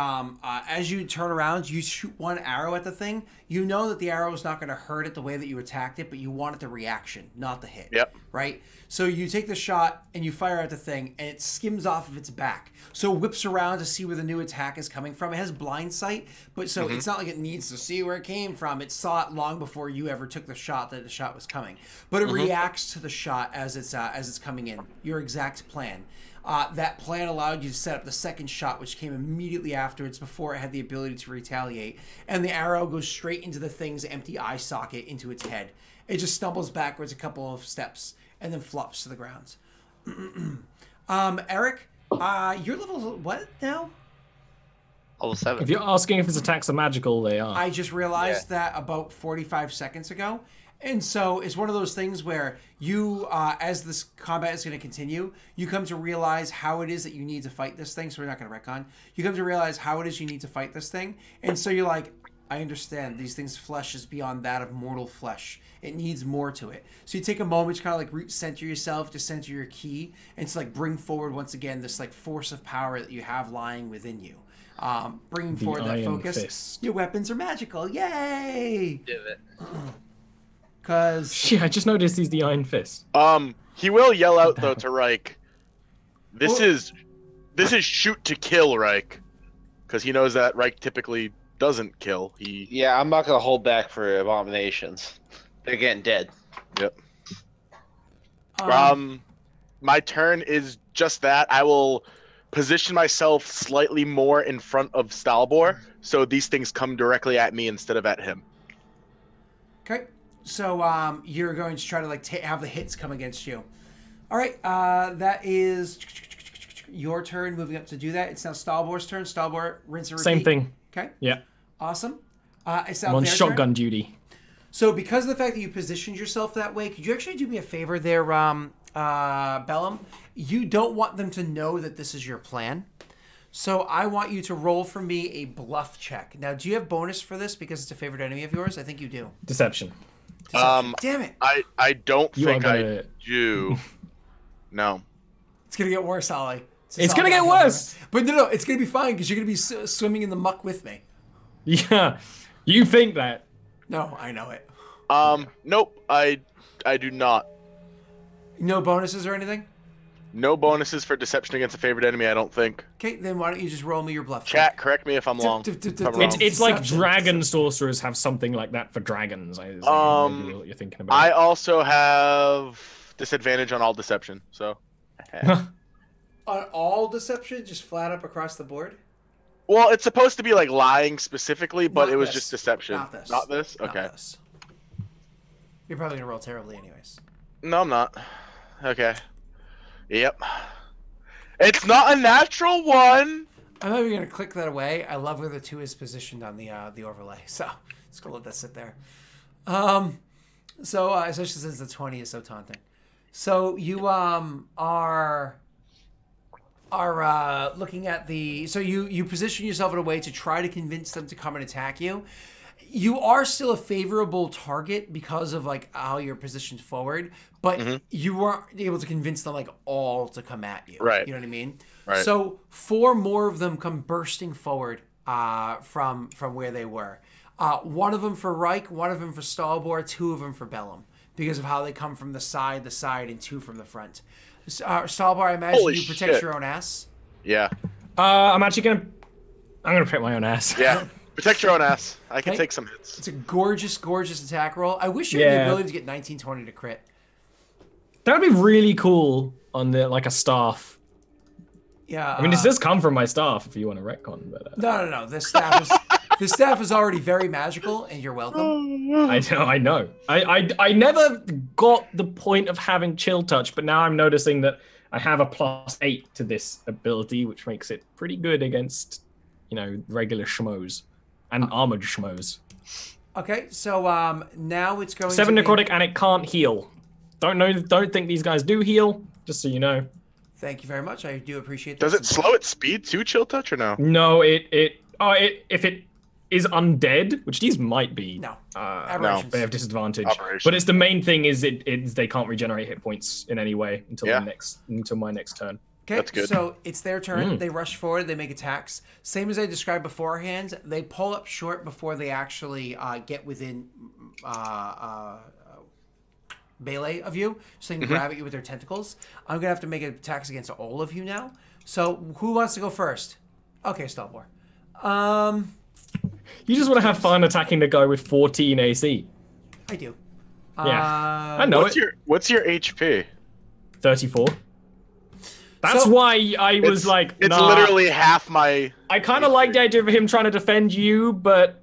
as you turn around, you shoot one arrow at the thing. You know that the arrow is not going to hurt it the way that you attacked it, but you wanted the reaction, not the hit. Yep. Right? So you take the shot and you fire at the thing, and it skims off of its back. So it whips around to see where the new attack is coming from. It has blind sight, but so it's not like it needs to see where it came from. It saw it long before you ever took the shot that the shot was coming. But it reacts to the shot as it's coming in. Your exact plan. That plan allowed you to set up the second shot, which came immediately afterwards before it had the ability to retaliate. And the arrow goes straight into the thing's empty eye socket into its head. It just stumbles backwards a couple of steps and then flops to the ground. Eric, you're level what now? Level 7. If you're asking if his attacks are magical, they are. I just realized that about 45 seconds ago. And so it's one of those things where you, as this combat is going to continue, you come to realize how it is that you need to fight this thing. So we're not going to retcon. You come to realize how it is you need to fight this thing. And so you're like, I understand these things' flesh is beyond that of mortal flesh. It needs more to it. So you take a moment to kind of like root center yourself, to center your ki, and to like bring forward once again this like force of power that you have lying within you. Bringing forward that focus. Fist. Your weapons are magical. Yay! Did it. Because Yeah, I just noticed he's the Iron Fist. He will yell out though to Reich. This is shoot to kill Reich, because he knows that Reich typically doesn't kill. Yeah, I'm not gonna hold back for abominations. They're getting dead. Yep. My turn is just that. I will position myself slightly more in front of Stalbor, so these things come directly at me instead of at him. Okay. So you're going to try to like have the hits come against you. All right. That is your turn. Moving up to do that. It's now Stalbor's turn. Stalbor, rinse and repeat. Same thing. Okay. Yeah. Awesome. It's now I'm on their shotgun turn. duty. So because of the fact that you positioned yourself that way, could you actually do me a favor there, Bellum? You don't want them to know that this is your plan. So I want you to roll for me a bluff check. Now, do you have bonus for this because it's a favorite enemy of yours? I think you do. Deception. Damn it. I don't think gonna... I do. No. It's going to get worse, Ollie. It's going to get worse. But no, it's going to be fine because you're going to be swimming in the muck with me. Yeah. You think that. No, I know it. Nope. I do not. No bonuses or anything? No bonuses for deception against a favored enemy, I don't think. Okay, then why don't you just roll me your bluff? Chat, correct me if I'm wrong. It's like dragon sorcerers have something like that for dragons. Is maybe what you're thinking about. I also have disadvantage on all deception, so. On all deception, just flat up across the board? Well, it's supposed to be like lying specifically, but Not it was this. just deception. Not this. Not this? Not Okay. this. You're probably gonna roll terribly anyways. No, I'm not. Okay. Yep. It's not a natural one! I'm not even gonna click that away. I love where the 2 is positioned on the overlay, so just gonna let that sit there. So especially since the 20 is so taunting. So you are looking at the. So you position yourself in a way to try to convince them to come and attack you. You are still a favorable target because of like how you're positioned forward, but you weren't able to convince them like all to come at you. Right. You know what I mean? Right. So 4 more of them come bursting forward from where they were. 1 of them for Reich, 1 of them for Stalbor, 2 of them for Bellum because of how they come from the side, and 2 from the front. Stalbor, I imagine Holy you protect shit. your own ass. Yeah. I'm gonna protect my own ass. Yeah. Protect your own ass. I can Okay. take some hits. It's a gorgeous, gorgeous attack roll. I wish you had the ability to get 19-20 to crit. That would be really cool on the like a staff. Yeah. I mean, this does come from my staff if you want to retcon, but No. This staff is already very magical, and you're welcome. I know. I never got the point of having chill touch, but now I'm noticing that I have a +8 to this ability, which makes it pretty good against, regular schmoes and armored schmoes. Okay, so now it's going 7 to be... necrotic, and it can't heal. Don't think these guys do heal, just so you know. Thank you very much. I do appreciate that. Does it slow its speed too, chill touch, or no? No, if it is undead, which these might be. No. No, they have disadvantage. Aberration. But it's the main thing is they can't regenerate hit points in any way until Yeah. my next turn. Okay, That's good. so it's their turn. They rush forward. They make attacks. Same as I described beforehand. They pull up short before they actually get within melee of you, so they can grab at you with their tentacles. I'm going to have to make attacks against all of you now. So who wants to go first? Okay, Stalbor. You just want to have fun attacking the guy with 14 AC. I do. Yeah, I know What's your HP? 34. That's So- why I was like, It's nah. literally half my. I kind of like the idea of him trying to defend you, but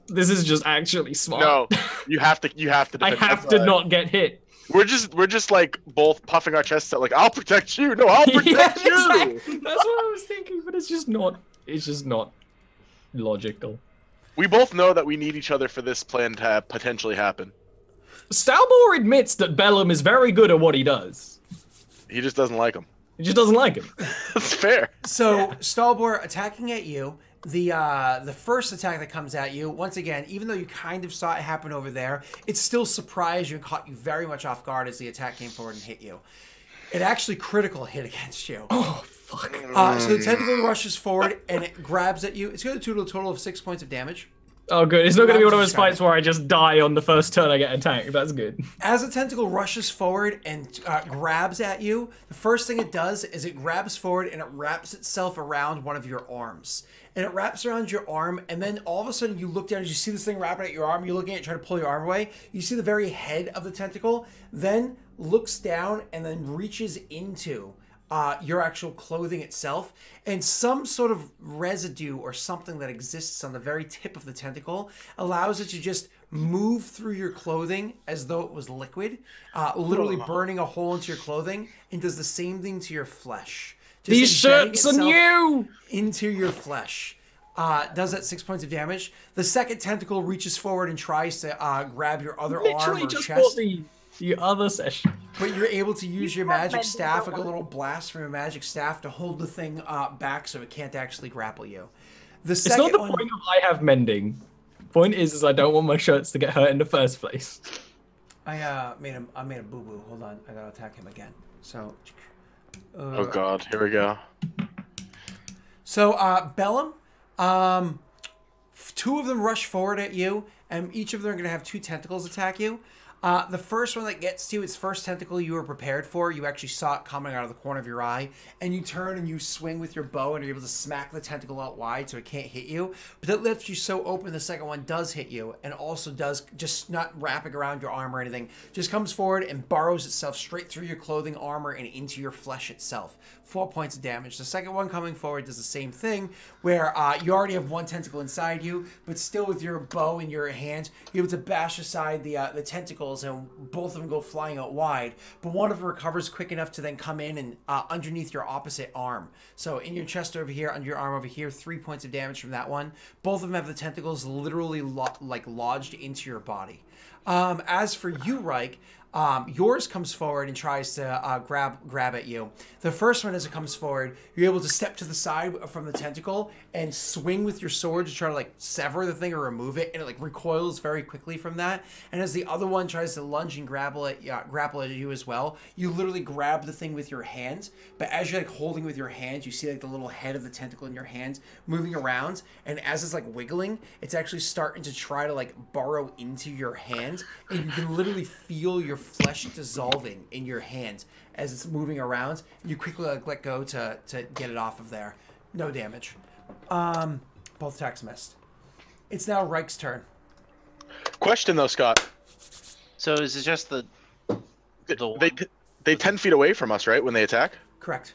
this is just actually smart. No, you have to. You have to. I Defend have to not get hit. We're just like both puffing our chests out, like I'll protect you. No, I'll protect you. Exactly. That's what I was thinking, but it's just not. It's just not logical. We both know that we need each other for this plan to potentially happen. Stalbor admits that Bellum is very good at what he does. He just doesn't like him. He just doesn't like him. That's fair. So Stalbor attacking at you. The first attack that comes at you, once again, even though you kind of saw it happen over there, it still surprised you and caught you very much off guard as the attack came forward and hit you. It actually critical hit against you. Oh fuck. So the tentacle rushes forward and it grabs at you. It's going to do a total of 6 points of damage. Oh good. It's not going to be one of those Describe fights where I just die on the first turn I get attacked. That's good. As the tentacle rushes forward and grabs at you, the first thing it does is it grabs forward and it wraps itself around one of your arms. And it wraps around your arm, and then all of a sudden you look down and you see this thing wrapping at your arm. You're looking at it, trying to pull your arm away. You see the very head of the tentacle, then looks down and then reaches into your actual clothing itself. And some sort of residue or something that exists on the very tip of the tentacle allows it to just move through your clothing as though it was liquid, literally burning a hole into your clothing, and does the same thing to your flesh. Just These embedding shirts are itself new. into your flesh. Does that 6 points of damage. The second tentacle reaches forward and tries to grab your other arm Literally or just chest, bought the other session. but you're able to use your have magic mending, staff, don't like a worry. little blast from your magic staff, to hold the thing back so it can't actually grapple you. The It's second not the one, point of I have mending. Point is I don't want my shirts to get hurt in the first place. I made a boo boo. Hold on, I gotta attack him again. So, Oh god, here we go. So, Bellum, 2 of them rush forward at you, and each of them are going to have 2 tentacles attack you. The first one that gets to you, its first tentacle you were prepared for. You actually saw it coming out of the corner of your eye, and you turn and you swing with your bow, and you're able to smack the tentacle out wide so it can't hit you. But that left you so open the second one does hit you, and also does just not wrapping around your arm or anything, just comes forward and burrows itself straight through your clothing, armor, and into your flesh itself. 4 points of damage. The second one coming forward does the same thing, where you already have 1 tentacle inside you, but still with your bow in your hand, you're able to bash aside the tentacles, and both of them go flying out wide. But one of them recovers quick enough to then come in and underneath your opposite arm. So in your chest over here, under your arm over here, 3 points of damage from that one. Both of them have the tentacles literally lodged into your body. As for you, Reich, yours comes forward and tries to grab at you. The first one, as it comes forward, you're able to step to the side from the tentacle and swing with your sword to try to sever the thing or remove it, and it recoils very quickly from that. And as the other one tries to lunge and grapple at you as well, you literally grab the thing with your hands. But as you're holding with your hands, you see the little head of the tentacle in your hands moving around, and as it's wiggling, it's actually starting to try to burrow into your hand, and you can literally feel your flesh dissolving in your hand as it's moving around. You quickly let go to get it off of there. No damage. Both attacks missed. It's now Reich's turn. Question though, Scott. So is it just the they 10 feet away from us, right, when they attack? Correct.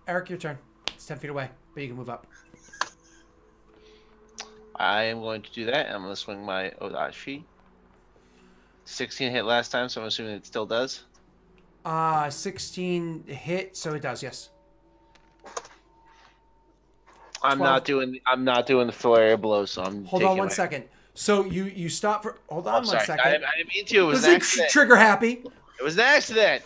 Eric, your turn. It's 10 feet away, but you can move up. I am going to do that. I'm going to swing my Odachi. 16 hit last time, so I'm assuming it still does. 16 hit, so it does, yes. I'm not doing the flurry of blows, so I'm Hold on one second. So you stop for hold on one second. I didn't mean to. It was an accident. Trigger happy. It was an accident.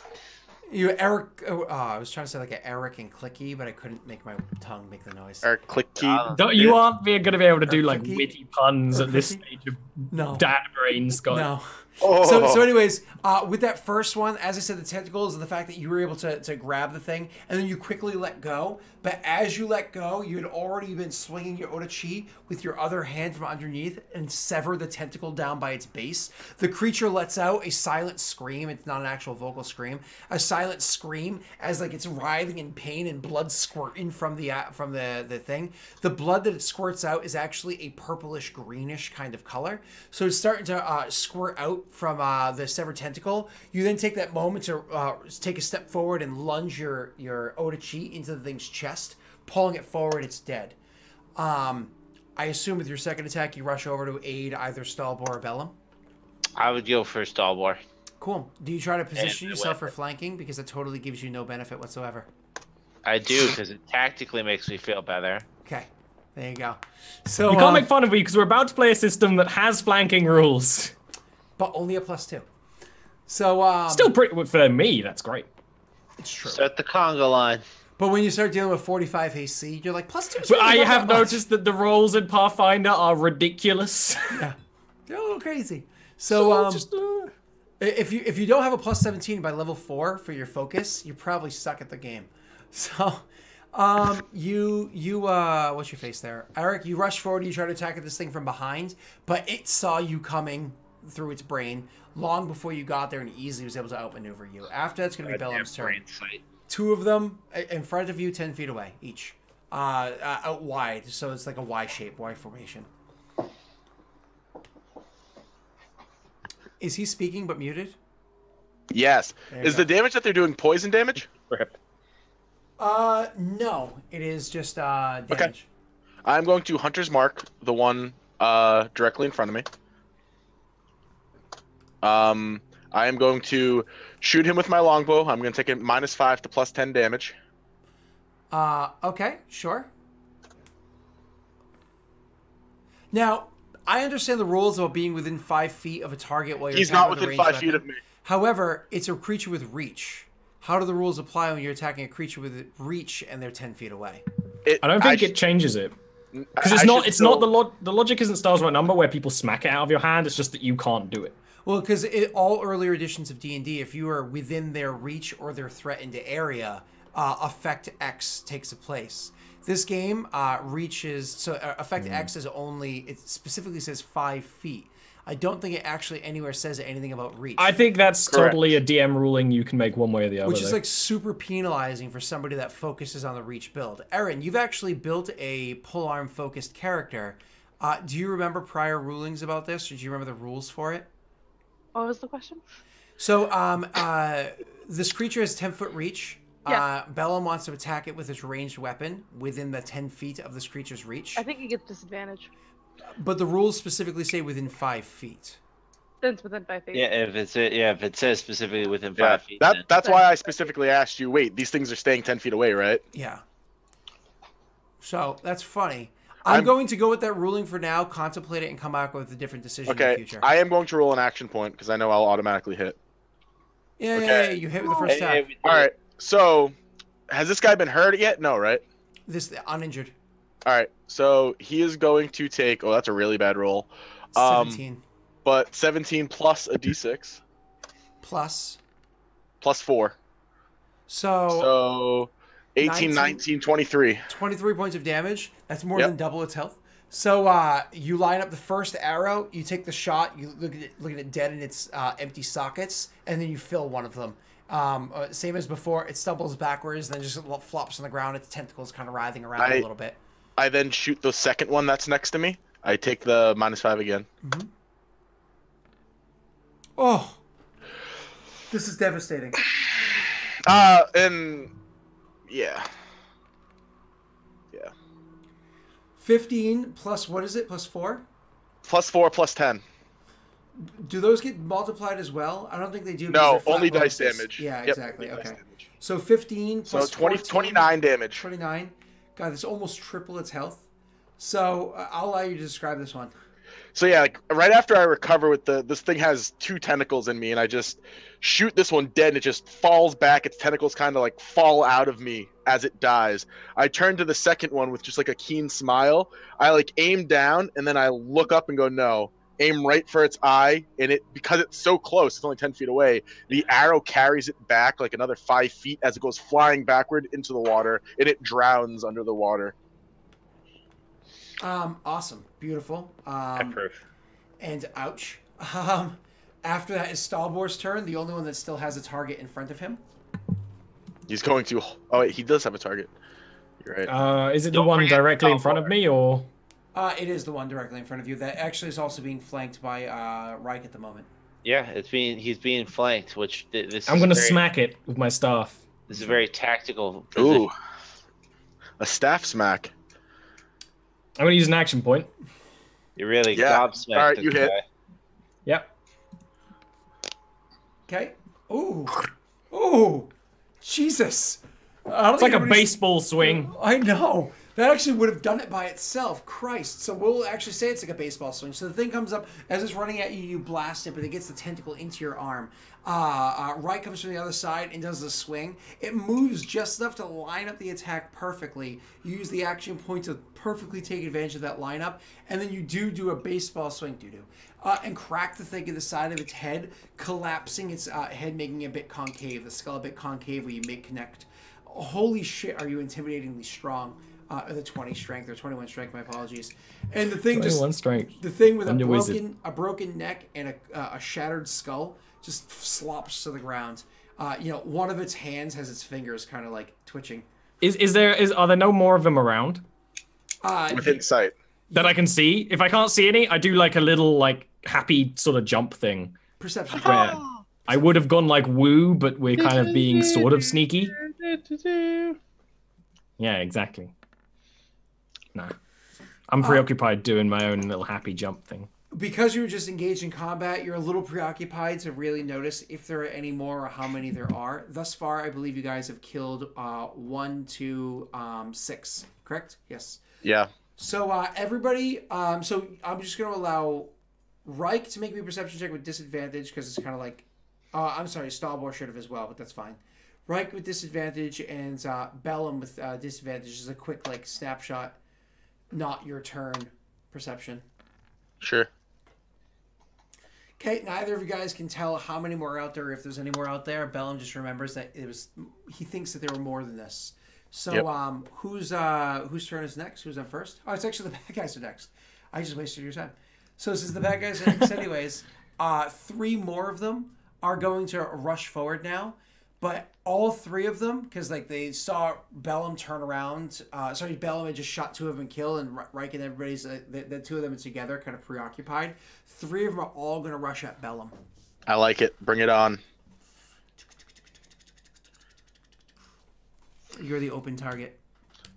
Eric. I was trying to say an Eric and Clicky, but I couldn't make my tongue make the noise. Eric Clicky. You aren't going to be able to do Clicky? witty puns at this stage of dad brain, Scott. No. Oh. So anyways, with that first one, as I said, the tentacles and the fact that you were able to grab the thing, and then you quickly let go. But as you let go, you had already been swinging your Odachi with your other hand from underneath and sever the tentacle down by its base. The creature lets out a silent scream. It's not an actual vocal scream. A silent scream as it's writhing in pain and blood squirting from the thing. The blood that it squirts out is actually a purplish greenish kind of color. So it's starting to squirt out from the severed tentacle. You then take that moment to take a step forward and lunge your Odachi into the thing's chest. Pulling it forward, it's dead. I assume with your second attack, you rush over to aid either Stalbor or Bellum. I would go for Stalbor. Cool. Do you try to position yourself for flanking? Because it totally gives you no benefit whatsoever. I do, because it tactically makes me feel better. Okay. There you go. So you can't make fun of me because we're about to play a system that has flanking rules. But only a +2. So still pretty for me. That's great. It's true. Set the conga line. But when you start dealing with 45 AC, you're like +2. But I have noticed that the rolls in Pathfinder are ridiculous. Yeah, they're a little crazy. So if you don't have a +17 by level 4 for your focus, you probably suck at the game. So you what's your face there, Eric? You rush forward. You try to attack at this thing from behind, but it saw you coming through its brain long before you got there, and easily was able to outmaneuver you. After that's going to be Bellum's turn. 2 of them in front of you, 10 feet away each, out wide. So it's like a Y shape, Y formation. Is he speaking but muted? Yes. Is the damage that they're doing poison damage? No. It is just damage. Okay. I'm going to Hunter's Mark, the one directly in front of me. I am going to shoot him with my longbow. I'm going to take a -5 to +10 damage. Okay, sure. Now, I understand the rules about being within 5 feet of a target while you're He's not within 5 feet of me. However, it's a creature with reach. How do the rules apply when you're attacking a creature with reach and they're 10 feet away? I don't think it changes it. Because it's not the logic isn't stars right number where people smack it out of your hand. It's just that you can't do it. Well, because all earlier editions of D&D, if you are within their reach or their threatened area, Effect X takes place. This game reaches, so Effect X is only, it specifically says 5 feet. I don't think it actually anywhere says anything about reach. I think that's Correct. totally a DM ruling you can make one way or the other. Which is like super penalizing for somebody that focuses on the reach build. Erin, you've actually built a polearm focused character. Do you remember prior rulings about this, or do you remember the rules for it? What was the question? So, this creature has 10-foot reach. Yeah. Bellum wants to attack it with his ranged weapon within the 10 feet of this creature's reach. I think he gets disadvantage. But the rules specifically say within 5 feet. Then it's within 5 feet. Yeah, if it says specifically within 5 feet. That's why I specifically asked you. Wait, these things are staying 10 feet away, right? Yeah. So that's funny. I'm going to go with that ruling for now, contemplate it, and come back with a different decision in the future. I am going to roll an action point because I know I'll automatically hit. Yeah, you hit with the first attack. All right. So, has this guy been hurt yet? No, right? This uninjured. All right. So he is going to take. Oh, that's a really bad roll. 17 But 17 plus a d6 plus 4. So 18, 19, 23. 23 points of damage. That's more than double its health. So you line up the first arrow, you take the shot, you look at it dead in its empty sockets, and then you fill one of them. Same as before, it stumbles backwards, then just flops on the ground. Its tentacles kind of writhing around a little bit. I then shoot the second one that's next to me. I take the -5 again. Mm-hmm. Oh, this is devastating. And yeah. 15 plus, what is it? Plus 4? Plus 4 plus 10. Do those get multiplied as well? I don't think they do. No, only dice damage. Yeah, Yep, exactly. only dice Okay. damage. So 15 plus 20, 14, 29 damage. 29. God, that's almost triple its health. So I'll allow you to describe this one. So yeah, like right after I recover with this thing has 2 tentacles in me, and I just shoot this one dead, and it just falls back. Its tentacles kind of like fall out of me as it dies. I turn to the second one with just like a keen smile. I like aim down, and then I look up and go, no. Aim right for its eye, and it, because it's so close, it's only 10 feet away, the arrow carries it back like another 5 feet as it goes flying backward into the water, and it drowns under the water. Awesome. Beautiful. Approve. And ouch. After that is Stalbor's turn, the only one that still has a target in front of him. He's going to... Oh, wait, he does have a target. You're right. Is it the one directly in front of me, or...? It is the one directly in front of you. That actually is also being flanked by Reich at the moment. Yeah, he's being flanked, which this. I'm gonna smack it with my staff. This is a very tactical position. Ooh. A staff smack. I'm gonna use an action point. You really gobsmacked. All right, you hit. Yep. Okay. Ooh. Ooh. Jesus. It's like a baseball swing. I know. That actually would have done it by itself. Christ. So we'll actually say it's like a baseball swing. So the thing comes up, as it's running at you, you blast it, but it gets the tentacle into your arm. Right comes from the other side and does the swing. It moves just enough to line up the attack perfectly. You use the action point to perfectly take advantage of that lineup, and then you do a baseball swing, and crack the thing in the side of its head, collapsing its head, making it a bit concave, the skull a bit concave where you make connect. Holy shit, are you intimidatingly strong. The 20 strength or 21 strength, my apologies. And the thing strength. The thing with a broken neck and a shattered skull just slops to the ground. One of its hands has its fingers kind of like twitching. Are there no more of them around? Within sight. That I can see? If I can't see any, I do like a little like happy sort of jump thing. Perception. Where I would have gone like woo, but we're kind of being sort of sneaky. Yeah, exactly. No. I'm preoccupied doing my own little happy jump thing. Because you were just engaged in combat, you're a little preoccupied to really notice if there are any more or how many there are. Thus far, I believe you guys have killed 1, 2, 6. Correct? Yes. Yeah. So everybody, so I'm just going to allow Reich to make me a perception check with disadvantage because it's kind of like, I'm sorry, Stalbor should have as well, but that's fine. Reich with disadvantage and Bellum with disadvantage is a quick like snapshot. Not your turn perception. Sure. Okay, neither of you guys can tell how many more are out there, if there's any more out there. Bellum just remembers that he thinks that there were more than this. So, Yep. whose turn is next? Who's on first? Oh, it's actually the bad guys are next. I just wasted your time. So since the bad guys are next anyways, 3 more of them are going to rush forward now. But all 3 of them, because like they saw Bellum turn around. Bellum had just shot 2 of them and killed, and Reich and everybody's the 2 of them are together, kind of preoccupied. 3 of them are all going to rush at Bellum. I like it. Bring it on. You're the open target.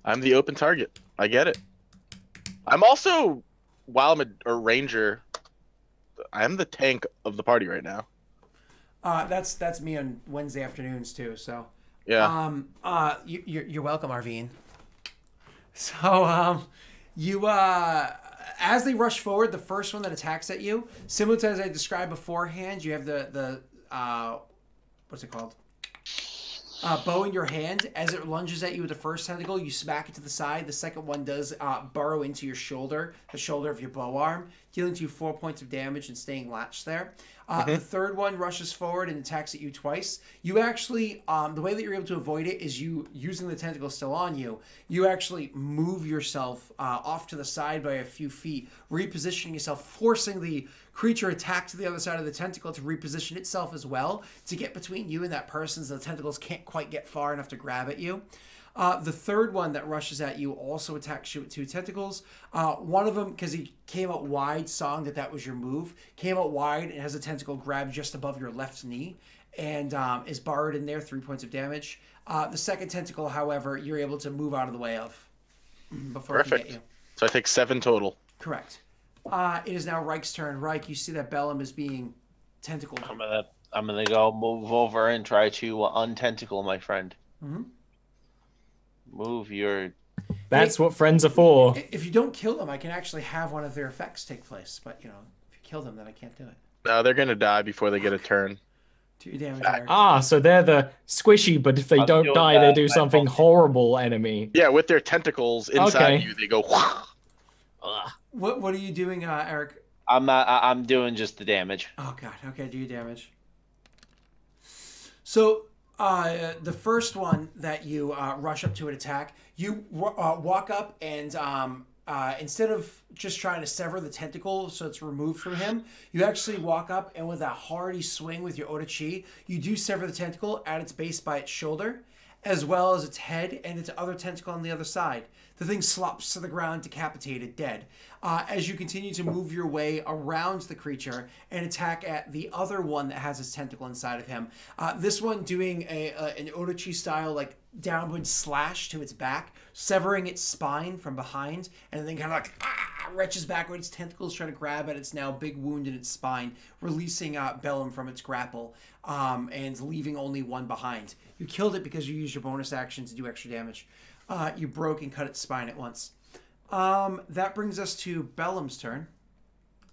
I'm the open target. I get it. I'm also, while I'm a ranger, I'm the tank of the party right now. That's me on Wednesday afternoons too. So Yeah. You're welcome, Arvine. So as they rush forward, the first one that attacks at you, similar to as I described beforehand, you have the what's it called? Bow in your hand. As it lunges at you with the first tentacle, you smack it to the side. The second one does burrow into your shoulder, the shoulder of your bow arm, dealing to you 4 points of damage and staying latched there. The third one rushes forward and attacks at you twice. You actually, the way that you're able to avoid it is you, using the tentacle still on you, you actually move yourself off to the side by a few feet, repositioning yourself, forcing the creature attack to the other side of the tentacle to reposition itself as well to get between you and that person so the tentacles can't quite get far enough to grab at you. The third one that rushes at you also attacks you with 2 tentacles. One of them, because he came out wide, saw that was your move, came out wide and has a tentacle grabbed just above your left knee and is barred in there, 3 points of damage. The second tentacle, however, you're able to move out of the way of before it can get you. So I take 7 total. Correct. It is now Reich's turn. Reich, you see that Bellum is being tentacled. I'm gonna go move over and try to untentacle my friend. Mm-hmm. Move your. That's what friends are for. If you don't kill them, I can actually have one of their effects take place. But if you kill them, then I can't do it. No, they're gonna die before they get a turn. 2 damage. Eric. So they're the squishy, but if they don't die, they do something horrible. Enemy. Yeah, with their tentacles inside you, they go. What are you doing, Eric? I'm doing just the damage. Oh god. Okay, do your damage. So the first one that you rush up to an attack, you walk up and instead of just trying to sever the tentacle so it's removed from him, you actually walk up and with a hearty swing with your Odachi, you do sever the tentacle at its base by its shoulder, as well as its head and its other tentacle on the other side. The thing slops to the ground, decapitated, dead. As you continue to move your way around the creature and attack at the other one that has its tentacle inside of him. This one doing an Odachi style like downward slash to its back, severing its spine from behind, and then kind of like wrenches backwards, tentacles trying to grab at its now big wound in its spine, releasing Bellum from its grapple, and leaving only one behind. You killed it because you used your bonus action to do extra damage. You broke and cut its spine at once. That brings us to Bellum's turn.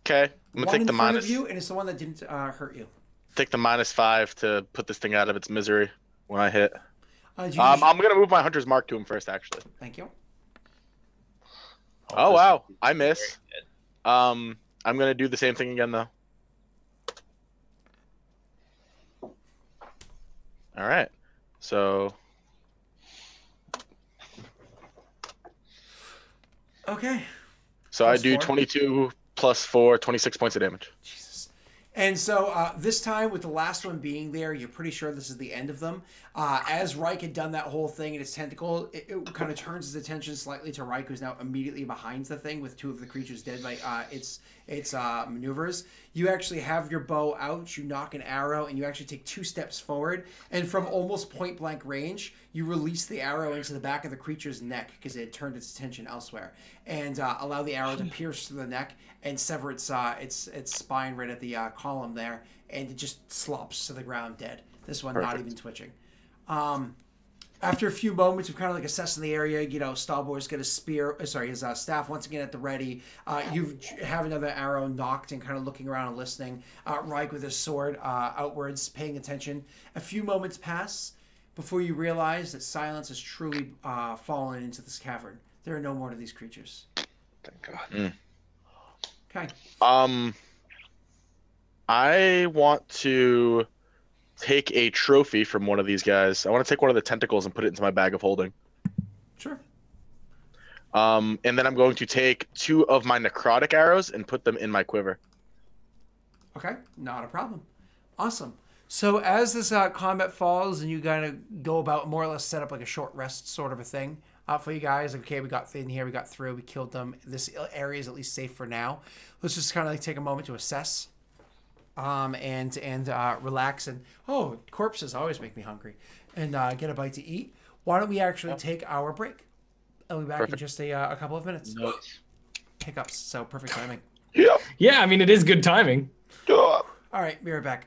Okay, I'm gonna take the minus. Of you, and it's the one that didn't hurt you. Take the -5 to put this thing out of its misery when I hit. I'm gonna move my Hunter's Mark to him first, actually. Thank you. Oh wow, I miss. I'm gonna do the same thing again though. All right, so. Okay. So I do 22 plus 4, 26 points of damage. Jesus. And so this time, with the last one being there, you're pretty sure this is the end of them. As Reich had done that whole thing in its tentacle, it kind of turns its attention slightly to Reich, who's now immediately behind the thing with 2 of the creatures dead by its maneuvers. You actually have your bow out, you knock an arrow, and you actually take 2 steps forward. And from almost point-blank range, you release the arrow into the back of the creature's neck because it had turned its attention elsewhere, and allow the arrow to pierce through the neck and sever its spine right at the column there, and it just slops to the ground dead. This one not even twitching. After a few moments of kind of like assessing the area, Stalboar's got his staff once again at the ready. You have another arrow knocked and kind of looking around and listening. Reich with his sword outwards, paying attention. A few moments pass before you realize that silence has truly fallen into this cavern. There are no more of these creatures. Thank God. Mm. Okay. I'm gonna. I want to take a trophy from one of these guys. I want to take one of the tentacles and put it into my bag of holding. Sure. And then I'm going to take 2 of my necrotic arrows and put them in my quiver. Okay, not a problem. Awesome. So as this combat falls and you kind of go about more or less set up like a short rest sort of a thing for you guys. Okay, we got in here, we got through, we killed them. This area is at least safe for now. Let's just kind of like take a moment to assess and relax. And corpses always make me hungry. And get a bite to eat. Why don't we actually take our break? I'll be back in just a couple of minutes. Nice. Hiccups, so perfect timing. Yeah. Yeah, I mean, it is good timing. All right, be right back.